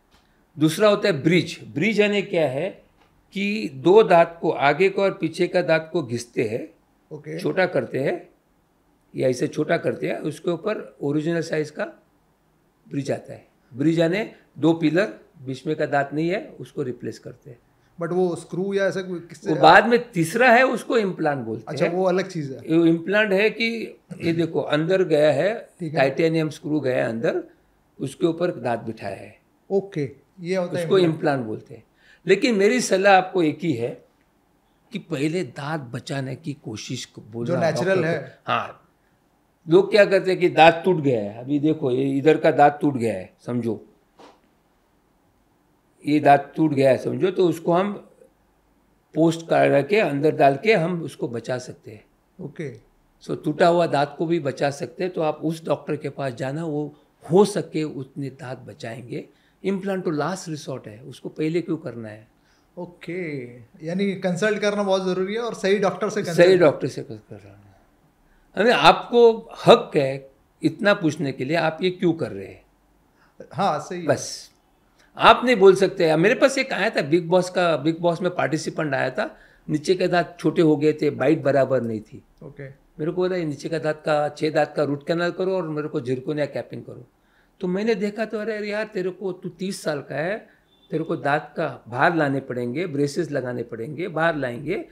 दूसरा होता है ब्रिज यानी क्या है कि 2 दांत को, आगे का और पीछे का दांत को घिसते हैं, छोटा करते हैं, या ऐसे छोटा करते हैं, उसके ऊपर ओरिजिनल साइज का ब्रिज आता है। ब्रिज यानी 2 पिलर, बीच में का दांत नहीं है, उसको रिप्लेस करते हैं। बट वो स्क्रू या ऐसा किससे? वो बाद में तीसरा है, उसको इम्प्लांट बोलते हैं। अच्छा, वो अलग चीज है। वो इम्प्लांट है कि ये देखो अंदर गया है, टाइटेनियम स्क्रू गया है अंदर, उसके ऊपर दांत बिठाया है, ये होता है, उसको इम्प्लांट बोलते हैं। लेकिन मेरी सलाह आपको एक ही है कि पहले दांत बचाने की कोशिश बोलना, जो नेचुरल है। हाँ, लोग क्या करते हैं कि दांत टूट गया है, अभी देखो ये इधर का दांत टूट गया है समझो, ये दांत टूट गया है समझो, तो उसको हम पोस्ट कर के अंदर डाल के हम उसको बचा सकते हैं। सो टूटा हुआ दांत को भी बचा सकते हैं। तो आप उस डॉक्टर के पास जाना, वो हो सके उतने दांत बचाएंगे। इम्प्लांट तो लास्ट रिसोर्ट है, उसको पहले क्यों करना है। यानी कंसल्ट करना बहुत जरूरी है, और सही डॉक्टर से करना है। आपको हक है इतना पूछने के लिए, आप ये क्यों कर रहे हैं। हाँ सही, बस आप नहीं बोल सकते। मेरे पास एक आया था बिग बॉस में पार्टिसिपेंट आया था, नीचे के दांत छोटे हो गए थे, बाइट बराबर नहीं थी। मेरे को बोला नीचे का दांत का 6 दांत का रूट कैनाल करो और मेरे को जिरकोनिया कैपिंग करो। तो मैंने देखा तो अरे यार तेरे को, तू 30 साल का है, तेरे को दांत का बाहर लाने पड़ेंगे, ब्रेसेस लगाने पड़ेंगे, बाहर लाएंगे,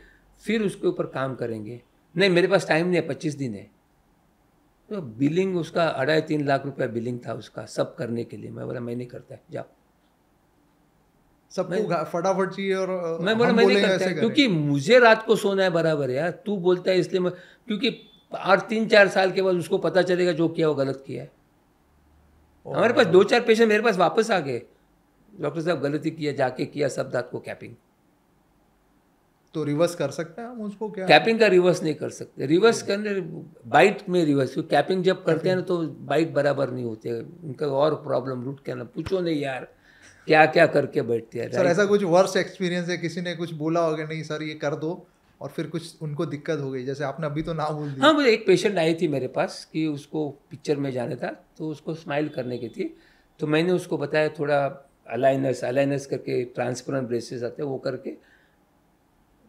फिर उसके ऊपर काम करेंगे। नहीं मेरे पास टाइम नहीं है, 25 दिन है। तो बिलिंग उसका 2.5-3 लाख रुपया बिलिंग था उसका, सब करने के लिए। मैं बोला मैं नहीं करता, जाओ, सबको फटाफट चाहिए। और मैं बोला मैं नहीं करता, क्योंकि मुझे रात को सोना है बराबर यार। तू बोलता है इसलिए मैं, क्योंकि 3-4 साल के बाद उसको पता चलेगा जो किया वो गलत किया है। हमारे पास 2-4 पेशेंट मेरे पास वापस आ गए, डॉक्टर साहब गलती किया, जाके किया सब दांत को कैपिंग। तो रिवर्स कर सकते हैं हम उसको क्या? कैपिंग का रिवर्स नहीं कर सकते, रिवर्स करने बाइट में रिवर्स, क्योंकि कैपिंग जब करते हैं ना तो बाइट बराबर नहीं होते, उनका और प्रॉब्लम रूट कैनल पूछो नहीं यार, क्या क्या करके बैठते हैं। सर ऐसा कुछ वर्स्ट एक्सपीरियंस है, किसी ने कुछ बोला होगा नहीं सर ये कर दो, और फिर कुछ उनको दिक्कत हो गई, जैसे आपने अभी तो ना बोल दी? हाँ, मुझे एक पेशेंट आई थी मेरे पास कि उसको पिक्चर में जाना था, तो उसको स्माइल करने की थी, तो मैंने उसको बताया थोड़ा अलाइनर्स करके ट्रांसपेरेंट ब्रेसेस आते हैं वो करके,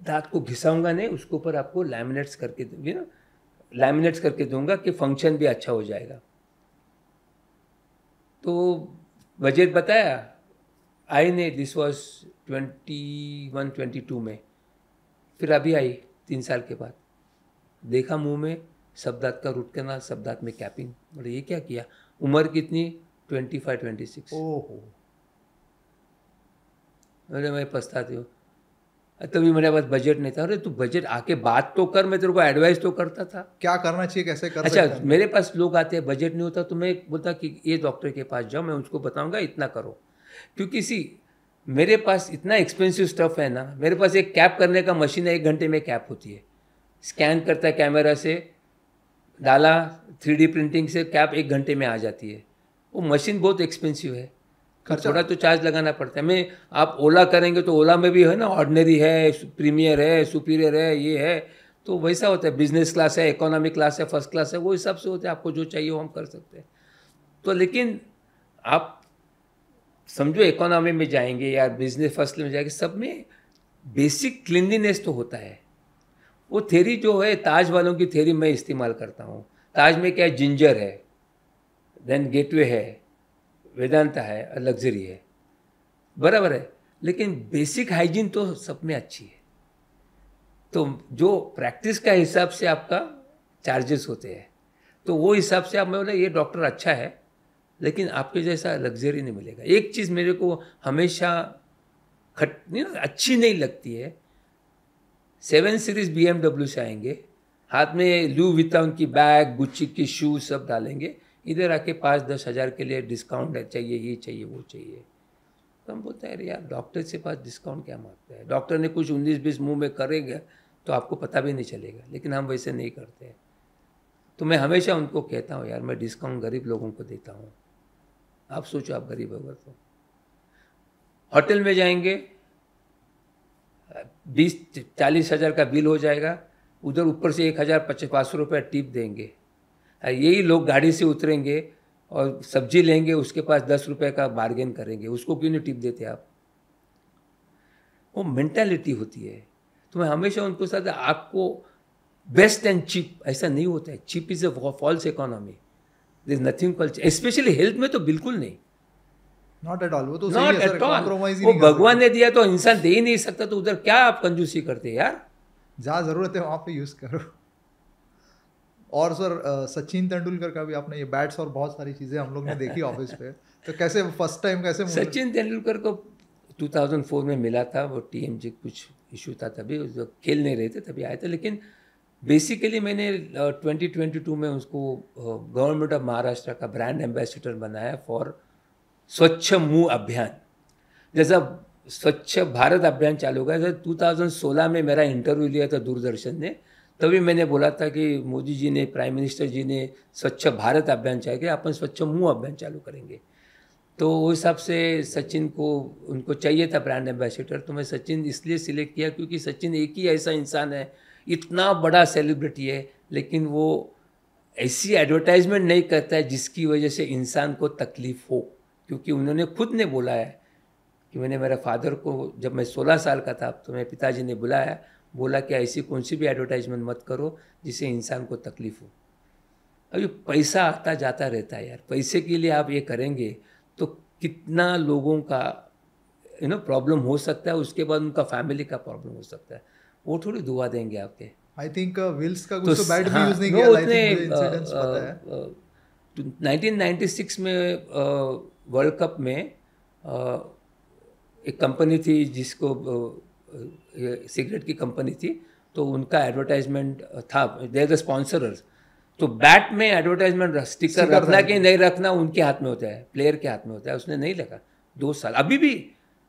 दांत को घिसाऊंगा नहीं, उसके ऊपर आपको लैमिनेट्स करके दूंगा कि फंक्शन भी अच्छा हो जाएगा। तो बजट बताया, आई नहीं, दिस वॉज 21-22 में। फिर अभी आई 3 साल के बाद, देखा मुंह में सब दांत का रूट कैनाल, सब दांत में कैपिंग। बोले ये क्या किया? उम्र कितनी? 25-26। ओहो। अरे मैं पछताती हूँ, तभी मेरे पास बजट नहीं था। अरे तू बजट आके बात तो कर, मैं तेरे को एडवाइस तो करता था क्या करना चाहिए, कैसे कर अच्छा, सकते हैं? मेरे पास लोग आते हैं, बजट नहीं होता तो मैं बोलता कि ये डॉक्टर के पास जाओ, मैं उसको बताऊंगा इतना करो, क्योंकि मेरे पास इतना एक्सपेंसिव स्टफ है ना। मेरे पास एक कैप करने का मशीन है, 1 घंटे में कैप होती है, स्कैन करता है कैमरा से, डाला 3D प्रिंटिंग से कैप 1 घंटे में आ जाती है। वो मशीन बहुत एक्सपेंसिव है, थोड़ा तो चार्ज लगाना पड़ता है। मैं आप ओला करेंगे तो ओला में भी है ना, ऑर्डिनरी है, प्रीमियर है, सुपीरियर है, ये है, तो वैसा होता है, बिजनेस क्लास है, इकोनॉमिक क्लास है, फर्स्ट क्लास है, वो हिसाब से होता है, आपको जो चाहिए वो हम कर सकते हैं। तो लेकिन आप समझो इकोनॉमी में जाएंगे या बिजनेस फर्स्ट में जाएंगे, सब में बेसिक क्लीनलीनेस तो होता है। वो थेरी जो है, ताज वालों की थेरी मैं इस्तेमाल करता हूँ। ताज में क्या है? जिंजर है, देन गेटवे है, वेदांता है, लग्जरी है, बराबर है, लेकिन बेसिक हाइजीन तो सब में अच्छी है। तो जो प्रैक्टिस का हिसाब से आपका चार्जेस होते हैं, तो वो हिसाब से आप, मैं बोला ये डॉक्टर अच्छा है, लेकिन आपके जैसा लग्जरी नहीं मिलेगा। एक चीज़ मेरे को हमेशा अच्छी नहीं लगती है, 7 सीरीज BMW से आएंगे, हाथ में लू विटाउन की बैग, गुच्ची की शूज सब डालेंगे, इधर आके 5-10 हज़ार के लिए डिस्काउंट चाहिए, ये चाहिए, वो चाहिए। तो हम बोलते हैं यार डॉक्टर से पास डिस्काउंट क्या मांगता है? डॉक्टर ने कुछ 19-20 मुंह में करेगा तो आपको पता भी नहीं चलेगा, लेकिन हम वैसे नहीं करते हैं। तो मैं हमेशा उनको कहता हूँ यार मैं डिस्काउंट गरीब लोगों को देता हूँ। आप सोचो, आप गरीब होगा तो होटल में जाएंगे, 20-40 हज़ार का बिल हो जाएगा, उधर ऊपर से 1,500 रुपये टिप देंगे। यही लोग गाड़ी से उतरेंगे और सब्जी लेंगे, उसके पास 10 रुपये का बार्गेन करेंगे, उसको क्यों नहीं टिप देते आप? वो मेंटालिटी होती है। तो मैं हमेशा उनको साथ, आपको बेस्ट एंड चीप ऐसा नहीं होता है। Cheap is a false economy, there is nothing called, specially health में तो बिल्कुल नहीं, नॉट एट ऑल। वो तो नॉट एट ऑल। वो भगवान ने दिया तो इंसान दे ही नहीं सकता, तो उधर क्या आप कंजूसी करते हैं यार? जहाँ ज़रूरत है वहाँ पे यूज़ करो। और सर सचिन तेंदुलकर का भी आपने ये बैट्स और बहुत सारी चीज़ें हम लोग ने देखी ऑफिस पे, तो कैसे फर्स्ट टाइम कैसे? सचिन तेंदुलकर को 2004 में मिला था, वो TMJ कुछ इशू था, तभी खेल नहीं रहे थे, तभी आए थे। लेकिन बेसिकली मैंने 2022 में उसको गवर्नमेंट ऑफ महाराष्ट्र का ब्रांड एम्बेसडर बनाया फॉर स्वच्छ मुंह अभियान। जैसा स्वच्छ भारत अभियान चालू हुआ, 2016 में मेरा इंटरव्यू लिया था दूरदर्शन ने, तभी मैंने बोला था कि मोदी जी ने, प्राइम मिनिस्टर जी ने स्वच्छ भारत अभियान चाहिए, अपन स्वच्छ मुंह अभियान चालू करेंगे। तो उस हिसाब से सचिन को, उनको चाहिए था ब्रांड एम्बेसडर, तो मैं सचिन इसलिए सिलेक्ट किया क्योंकि सचिन एक ही ऐसा इंसान है, इतना बड़ा सेलिब्रिटी है, लेकिन वो ऐसी एडवर्टाइजमेंट नहीं करता है जिसकी वजह से इंसान को तकलीफ हो। क्योंकि उन्होंने खुद ने बोला है कि मैंने मेरे फादर को, जब मैं 16 साल का था तो मेरे पिताजी ने बुलाया, बोला कि ऐसी कौन सी भी एडवर्टाइजमेंट मत करो जिससे इंसान को तकलीफ हो। अभी पैसा आता जाता रहता है यार, पैसे के लिए आप ये करेंगे तो कितना लोगों का प्रॉब्लम हो सकता है, उसके बाद उनका फैमिली का प्रॉब्लम हो सकता है, वो थोड़ी दुआ देंगे आपके। आई थिंक विल्स का कुछ तो बैट भी यूज नहीं किया, आई थिंक मुझे इंसिडेंट्स पता है। 1996 में वर्ल्ड कप में एक कंपनी थी जिसको सिगरेट की कंपनी थी, तो उनका एडवर्टाइजमेंट था, दे आर द स्पॉन्सरर्स। तो बैट में एडवर्टाइजमेंट स्टिकर रखना कि नहीं रखना उनके हाथ में होता है, प्लेयर के हाथ में होता है। उसने नहीं लगा 2 साल, अभी भी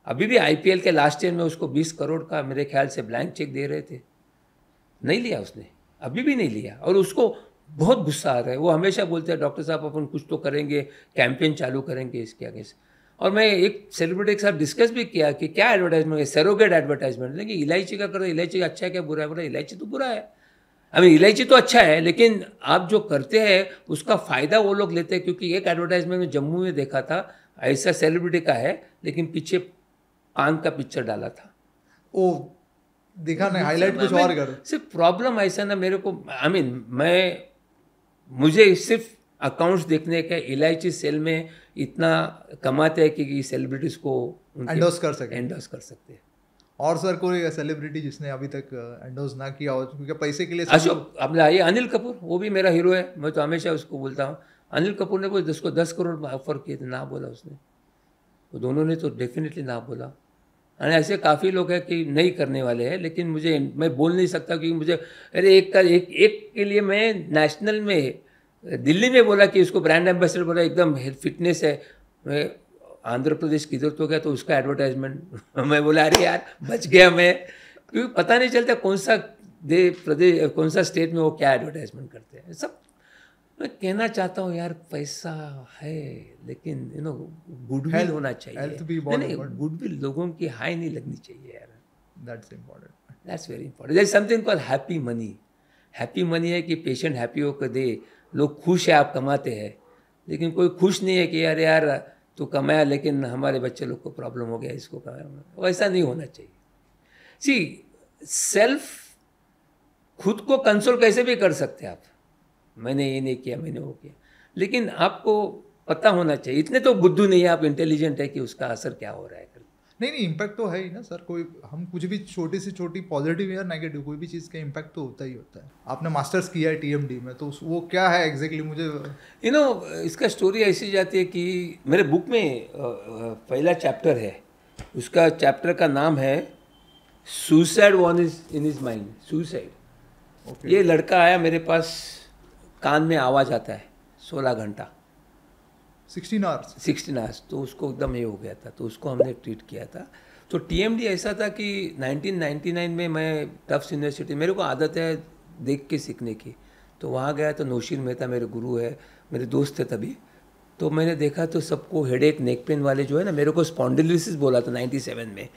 अभी भी IPL के लास्ट ईयर में उसको 20 करोड़ का मेरे ख्याल से ब्लैंक चेक दे रहे थे, नहीं लिया उसने, अभी भी नहीं लिया। और उसको बहुत गुस्सा आ रहा है। वो हमेशा बोलते हैं डॉक्टर साहब अपन कुछ तो करेंगे, कैंपेन चालू करेंगे इसके आगे से। और मैं एक सेलिब्रिटी के साथ डिस्कस भी किया कि क्या एडवर्टाइजमेंट है, सरोगेट एडवर्टाइजमेंट, लेकिन इलायची का करो, इलायची अच्छा है क्या बुरा है? बोला इलायची तो बुरा है, अभी इलायची तो अच्छा है, लेकिन आप जो करते हैं उसका फ़ायदा वो लोग लेते हैं। क्योंकि एक एडवर्टाइजमेंट में जम्मू में देखा था, ऐसा सेलिब्रिटी का है लेकिन पीछे पान का पिक्चर डाला था। ओ दिखा नहीं, हाईलाइट कुछ और कर। सिर्फ प्रॉब्लम ऐसा ना मेरे को, मुझे सिर्फ अकाउंट्स देखने के, इलायची सेल में इतना कमाते हैं कि सेलिब्रिटीज को एंडोर्स कर सकते हैं। और सर कोई सेलिब्रिटी जिसने अभी तक एंडोर्स ना किया हो क्योंकि पैसे के लिए? अशोक, अब आइए अनिल कपूर, वो भी मेरा हीरो है, मैं तो हमेशा उसको बोलता हूँ। अनिल कपूर ने कोई 10 करोड़ ऑफर किए थे, ना बोला उसने। वो दोनों ने तो डेफिनेटली ना बोला। और ऐसे काफ़ी लोग हैं कि नहीं करने वाले हैं, लेकिन मैं बोल नहीं सकता क्योंकि मुझे, अरे एक के लिए मैं नेशनल में दिल्ली में बोला कि उसको ब्रांड एम्बेसडर बोला, एकदम फिटनेस है। मैं आंध्र प्रदेश किधर तो गया तो उसका एडवर्टाइजमेंट मैं बोला अरे यार बच गया मैं, क्योंकि पता नहीं चलता कौन सा प्रदेश, कौन सा स्टेट में वो क्या एडवर्टाइजमेंट करते हैं सब। मैं कहना चाहता हूँ यार पैसा है, लेकिन गुडविल होना चाहिए। नहीं, गुडविल लोगों की हाई नहीं लगनी चाहिए यार। That's important, that's very important. There is something called happy money. हैप्पी मनी है कि पेशेंट हैप्पी होकर दे, लोग खुश है आप कमाते हैं, लेकिन कोई खुश नहीं है कि यार यार तो कमाया लेकिन हमारे बच्चे लोग को प्रॉब्लम हो गया, इसको कमाया। वैसा नहीं होना चाहिए। सी सेल्फ, खुद को कंसोल कैसे भी कर सकते हैं आप, मैंने ये नहीं किया, मैंने वो किया, लेकिन आपको पता होना चाहिए। इतने तो बुद्धू नहीं है आप, इंटेलिजेंट है कि उसका असर क्या हो रहा है। नहीं इम्पैक्ट तो है ही ना सर। कोई हम कुछ भी छोटी से छोटी पॉजिटिव या नेगेटिव कोई भी चीज़ का इम्पैक्ट तो होता ही होता है। आपने मास्टर्स किया है TMD में, तो वो क्या है एग्जैक्टली मुझे इसका स्टोरी ऐसी जाती है कि मेरे बुक में पहला चैप्टर है, उसका चैप्टर का नाम है suicide one is in his mind. Suicide. ये लड़का आया मेरे पास, कान में आवाज़ आता है 16 घंटा, 16 आवर्स, तो उसको एकदम ये हो गया था, तो उसको हमने ट्रीट किया था। तो TMD ऐसा था कि 1999 में मैं टफ्स यूनिवर्सिटी, मेरे को आदत है देख के सीखने की, तो वहाँ गया तो नौशीर मेहता मेरे गुरु है, मेरे दोस्त थे तभी। तो मैंने देखा तो सबको हेडेक नेक पेन वाले जो है ना, मेरे को स्पॉन्डिलोसिस बोला था 97 में,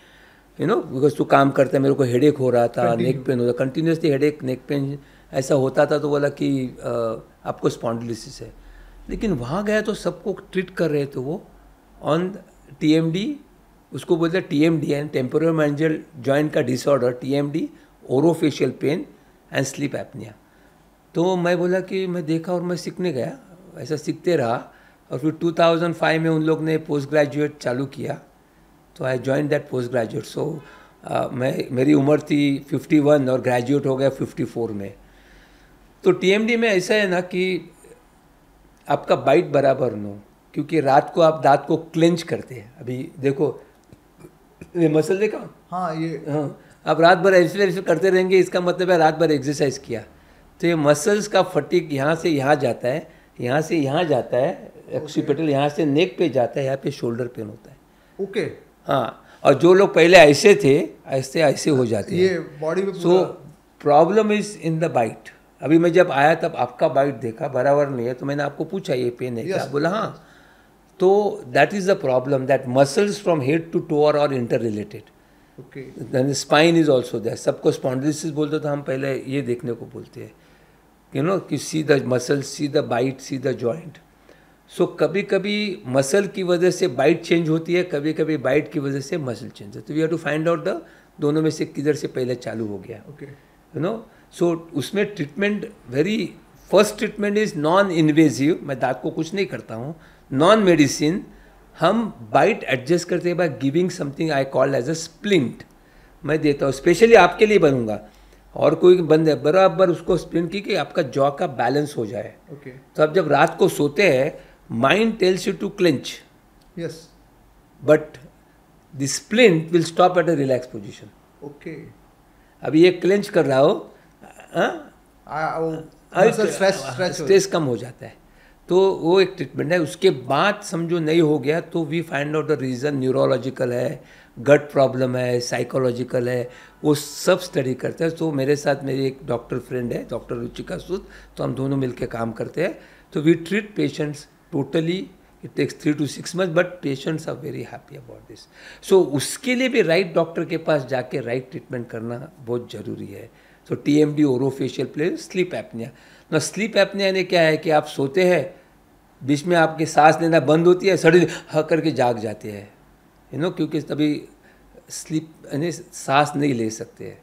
बिकॉज तू काम करता है, मेरे को हेडेक हो रहा था, नेक पेन हो रहा, कंटिन्यूसली हेडेक नेक पेन ऐसा होता था। तो बोला कि आपको स्पॉन्डिलोसिस है। लेकिन वहाँ गया तो सबको ट्रीट कर रहे थे वो ऑन TMD, उसको बोलते हैं TMD एंड टेम्पोरल मैनेजल जॉइंट का disorder, TMD, orofacial pain and sleep apnoea. तो मैं बोला कि मैं देखा और मैं सीखने गया, ऐसा सीखते रहा। और फिर 2005 में उन लोग ने पोस्ट ग्रेजुएट चालू किया, तो I join that post graduate. So मेरी उम्र थी 51 और ग्रेजुएट हो गया 54 में। तो TMD में ऐसा है ना कि आपका बाइट बराबर नो, क्योंकि रात को आप दांत को क्लेंच करते हैं। अभी देखो ये मसल देखा, आप रात भर ऐसे करते रहेंगे, इसका मतलब है रात भर एक्सरसाइज किया। तो ये मसल्स का फटीक यहाँ से यहाँ जाता है, यहाँ से यहाँ जाता है, ऑक्सीपिटल यहाँ से नेक पे जाता है, यहाँ पे शोल्डर पेन होता है। ओके हाँ, और जो लोग पहले ऐसे थे ऐसे हो जाते हैं, ये बॉडी में। So problem is in the bite. अभी मैं जब आया तब आपका बाइट देखा बराबर नहीं है, तो मैंने आपको पूछा ये पेन है क्या? बोला हाँ। तो that is the problem, that muscles from head to toe are inter related. Then spine is also there. सबको स्पॉन्डिलोसिस बोलते तो हम पहले ये देखने को बोलते हैं कि see the muscle, see the bite, see the joint. So कभी कभी मसल की वजह से बाइट चेंज होती है, कभी कभी बाइट की वजह से मसल चेंज होती है। We have to find out the दोनों में से किधर से पहले चालू हो गया। सो उसमें treatment, very first treatment is non invasive. मैं दांत को कुछ नहीं करता हूँ, नॉन मेडिसिन। हम बाइट एडजस्ट करते हैं by giving something I called as a splint. मैं देता हूँ, स्पेशली आपके लिए बनूंगा, और कोई बंदे बराबर उसको स्प्लिंट की आपका जॉ का बैलेंस हो जाए। तो अब जब रात को सोते हैं, mind tells you to clench, yes, but the splint will stop at a relax position. अभी ये क्लेंच कर रहा हो, स्ट्रेस कम हो जाता है। तो वो एक ट्रीटमेंट है। उसके बाद समझो नहीं हो गया तो we find out the reason, neurological है, गट प्रॉब्लम है, साइकोलॉजिकल है, वो सब स्टडी करते हैं। तो मेरे साथ मेरी एक डॉक्टर फ्रेंड है, डॉक्टर रुचिका सूद, तो हम दोनों मिलकर काम करते हैं। तो we treat patients totally, it takes 3 to 6 months, but patients are very happy about this. So उसके लिए भी राइट डॉक्टर के पास जाके राइट ट्रीटमेंट करना बहुत ज़रूरी है। So TMD, orofacial pain, sleep apnea. ना स्लीप एपनिया ने क्या है कि आप सोते हैं, बीच में आपकी सांस लेना बंद होती है, सडनली ह करके जाग जाते हैं, क्योंकि तभी स्लीप यानी सांस नहीं ले सकते हैं।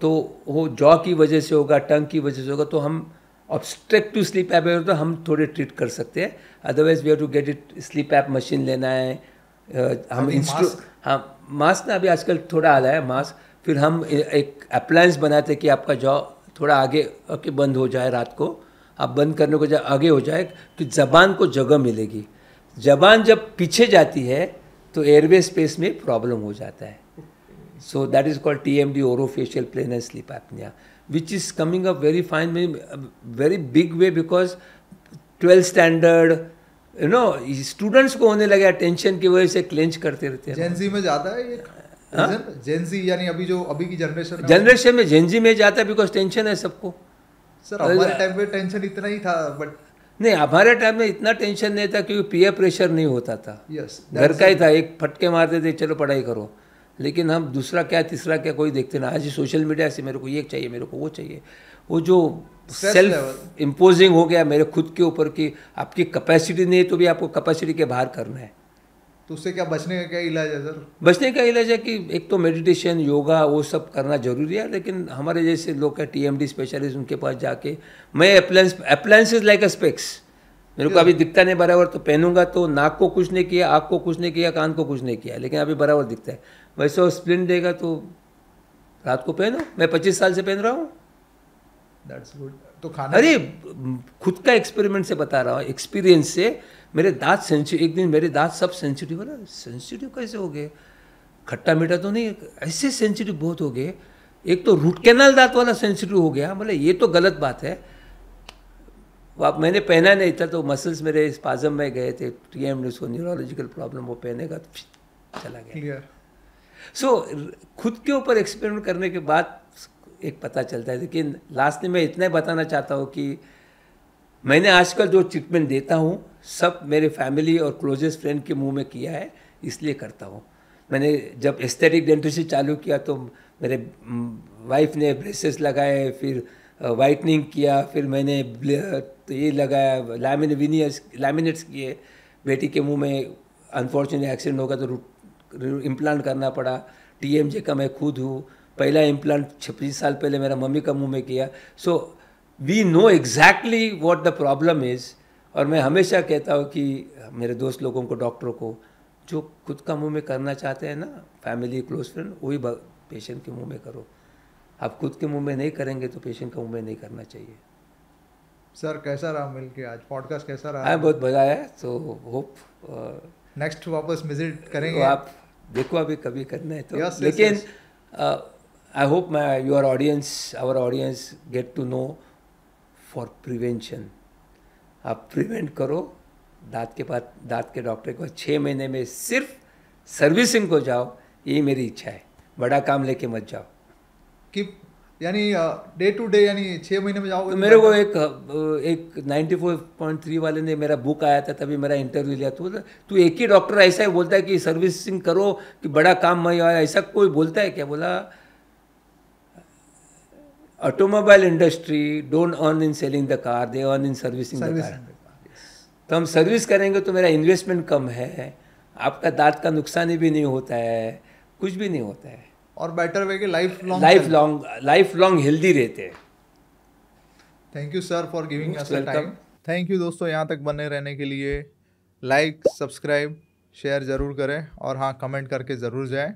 तो वो जॉ की वजह से होगा, टंग की वजह से होगा, तो हम ऑब्स्ट्रक्टिव स्लीप ऐप है तो हम थोड़े ट्रीट कर सकते हैं। Otherwise we have to get it, sleep app machine लेना है। हम हाँ, मास्क ना अभी आजकल थोड़ा आ रहा है मास्क। फिर हम एक अप्लायंस बनाते कि आपका जॉ थोड़ा आगे बंद हो जाए, रात को आप बंद करने को आगे हो जाए कि जबान को जगह मिलेगी। जबान जब पीछे जाती है तो एयरवे स्पेस में प्रॉब्लम हो जाता है। So that is called TMD, orofacial plane and sleep apnea, which is coming up very fine, very big way, because 12th standard, students को होने लगा, टेंशन की वजह से क्लेंच करते रहते हैं। जेनजी में जाता है ये जेनजी, यानी अभी की जनरेशन में जेनजी में जाता है, बिकॉज टेंशन है सबको। सर हमारे टाइम पे टेंशन इतना ही था, बट नहीं, हमारे टाइम में इतना टेंशन नहीं था क्योंकि पीयर प्रेशर नहीं होता था। यस, घर का ही था, एक फटके मारते थे, चलो पढ़ाई करो। लेकिन हम दूसरा क्या तीसरा क्या कोई देखते ना। आज सोशल मीडिया से मेरे को ये चाहिए, मेरे को वो चाहिए, वो जो सेल्फ इम्पोजिंग हो गया मेरे खुद के ऊपर कि आपकी कैपेसिटी नहीं है तो भी आपको कैपेसिटी के बाहर करना है। तो उससे क्या बचने का क्या इलाज है सर? बचने का इलाज है कि एक तो मेडिटेशन, योगा, वो सब करना जरूरी है। लेकिन हमारे जैसे लोग हैं TMD स्पेशलिस्ट, उनके पास जाके मैं अप्लायंसेज लाइक अ स्पेक्स, मेरे को अभी दिखता नहीं बराबर, तो पहनूंगा तो नाक को कुछ नहीं किया, आँख को कुछ नहीं किया, कान को कुछ नहीं किया, लेकिन अभी बराबर दिखता है। वैसे वो स्प्लिंट देगा तो रात को पहनो। मैं 25 साल से पहन रहा हूँ। That's good. तो खाना, अरे खुद का एक्सपेरिमेंट से बता रहा हूँ, एक्सपीरियंस से। मेरे दांत सेंसिटिव, एक दिन मेरे दांत सब सेंसिटिव हो रहा। सेंसिटिव कैसे हो गए? खट्टा मीठा तो नहीं, ऐसे सेंसिटिव बहुत हो गए। एक तो रूट कैनाल दांत वाला सेंसिटिव हो गया, मतलब ये तो गलत बात है। मैंने पहना नहीं था तो मसल्स मेरे स्पाजम में गए थे, TMD, उसको न्यूरोलॉजिकल प्रॉब्लम, वो पहनेगा तो चला गया। सो खुद के ऊपर एक्सपेरिमेंट करने के बाद एक पता चलता है। लेकिन लास्ट में मैं इतना ही बताना चाहता हूँ कि मैंने आजकल जो ट्रीटमेंट देता हूँ सब मेरे फैमिली और क्लोजेस्ट फ्रेंड के मुंह में किया है, इसलिए करता हूँ। मैंने जब एस्थेटिक डेंटिस्ट्री चालू किया तो मेरे वाइफ ने ब्रेसेस लगाए, फिर वाइटनिंग किया, फिर मैंने तो ये लगाया, लैमिनेट्स किए। बेटी के मुंह में अनफॉर्चुनेट एक्सीडेंट होगा तो इम्प्लांट करना पड़ा। TMJ का मैं खुद हूँ। पहला इम्प्लांट 26 साल पहले मेरा मम्मी का मुंह में किया। So we know exactly what the problem is. और मैं हमेशा कहता हूँ कि मेरे दोस्त लोगों को, डॉक्टरों को, जो खुद का मुंह में करना चाहते हैं ना, फैमिली क्लोज फ्रेंड, वही पेशेंट के मुंह में करो। आप खुद के मुंह में नहीं करेंगे तो पेशेंट के मुंह में नहीं करना चाहिए। सर कैसा रहा मिलके, आज पॉडकास्ट कैसा रहा? हाँ, बहुत मज़ा आया। तो होप नेक्स्ट वापस विजिट करेंगे। तो आप देखो अभी कभी करना है तो। लेकिन I hope my our audience get to know for prevention. आप प्रिवेंट करो, दांत के डॉक्टर के पास 6 महीने में सिर्फ सर्विसिंग को जाओ, यही मेरी इच्छा है। बड़ा काम लेके मत जाओ। कि यानी डे टू डे, यानी 6 महीने में जाओगे? तो मेरे को एक 94.3 वाले ने मेरा बुक आया था, तभी मेरा इंटरव्यू लिया। तू एक ही डॉक्टर ऐसा ही बोलता है कि सर्विसिंग करो कि बड़ा काम मैं आया, ऐसा कोई बोलता है क्या? बोला automobile industry don't earn in selling the car, they earn in servicing the car. तो हम सर्विस करेंगे तो मेरा इन्वेस्टमेंट कम है, आपका दांत का नुकसान भी नहीं होता है, कुछ भी नहीं होता है, और बेटर वे के लाइफ लॉन्ग हेल्दी रहते हैं। Thank you sir for giving us the time. Thank you दोस्तों, यहाँ तक बने रहने के लिए। लाइक, सब्सक्राइब, शेयर ज़रूर करें, और हाँ, कमेंट करके ज़रूर जाएं।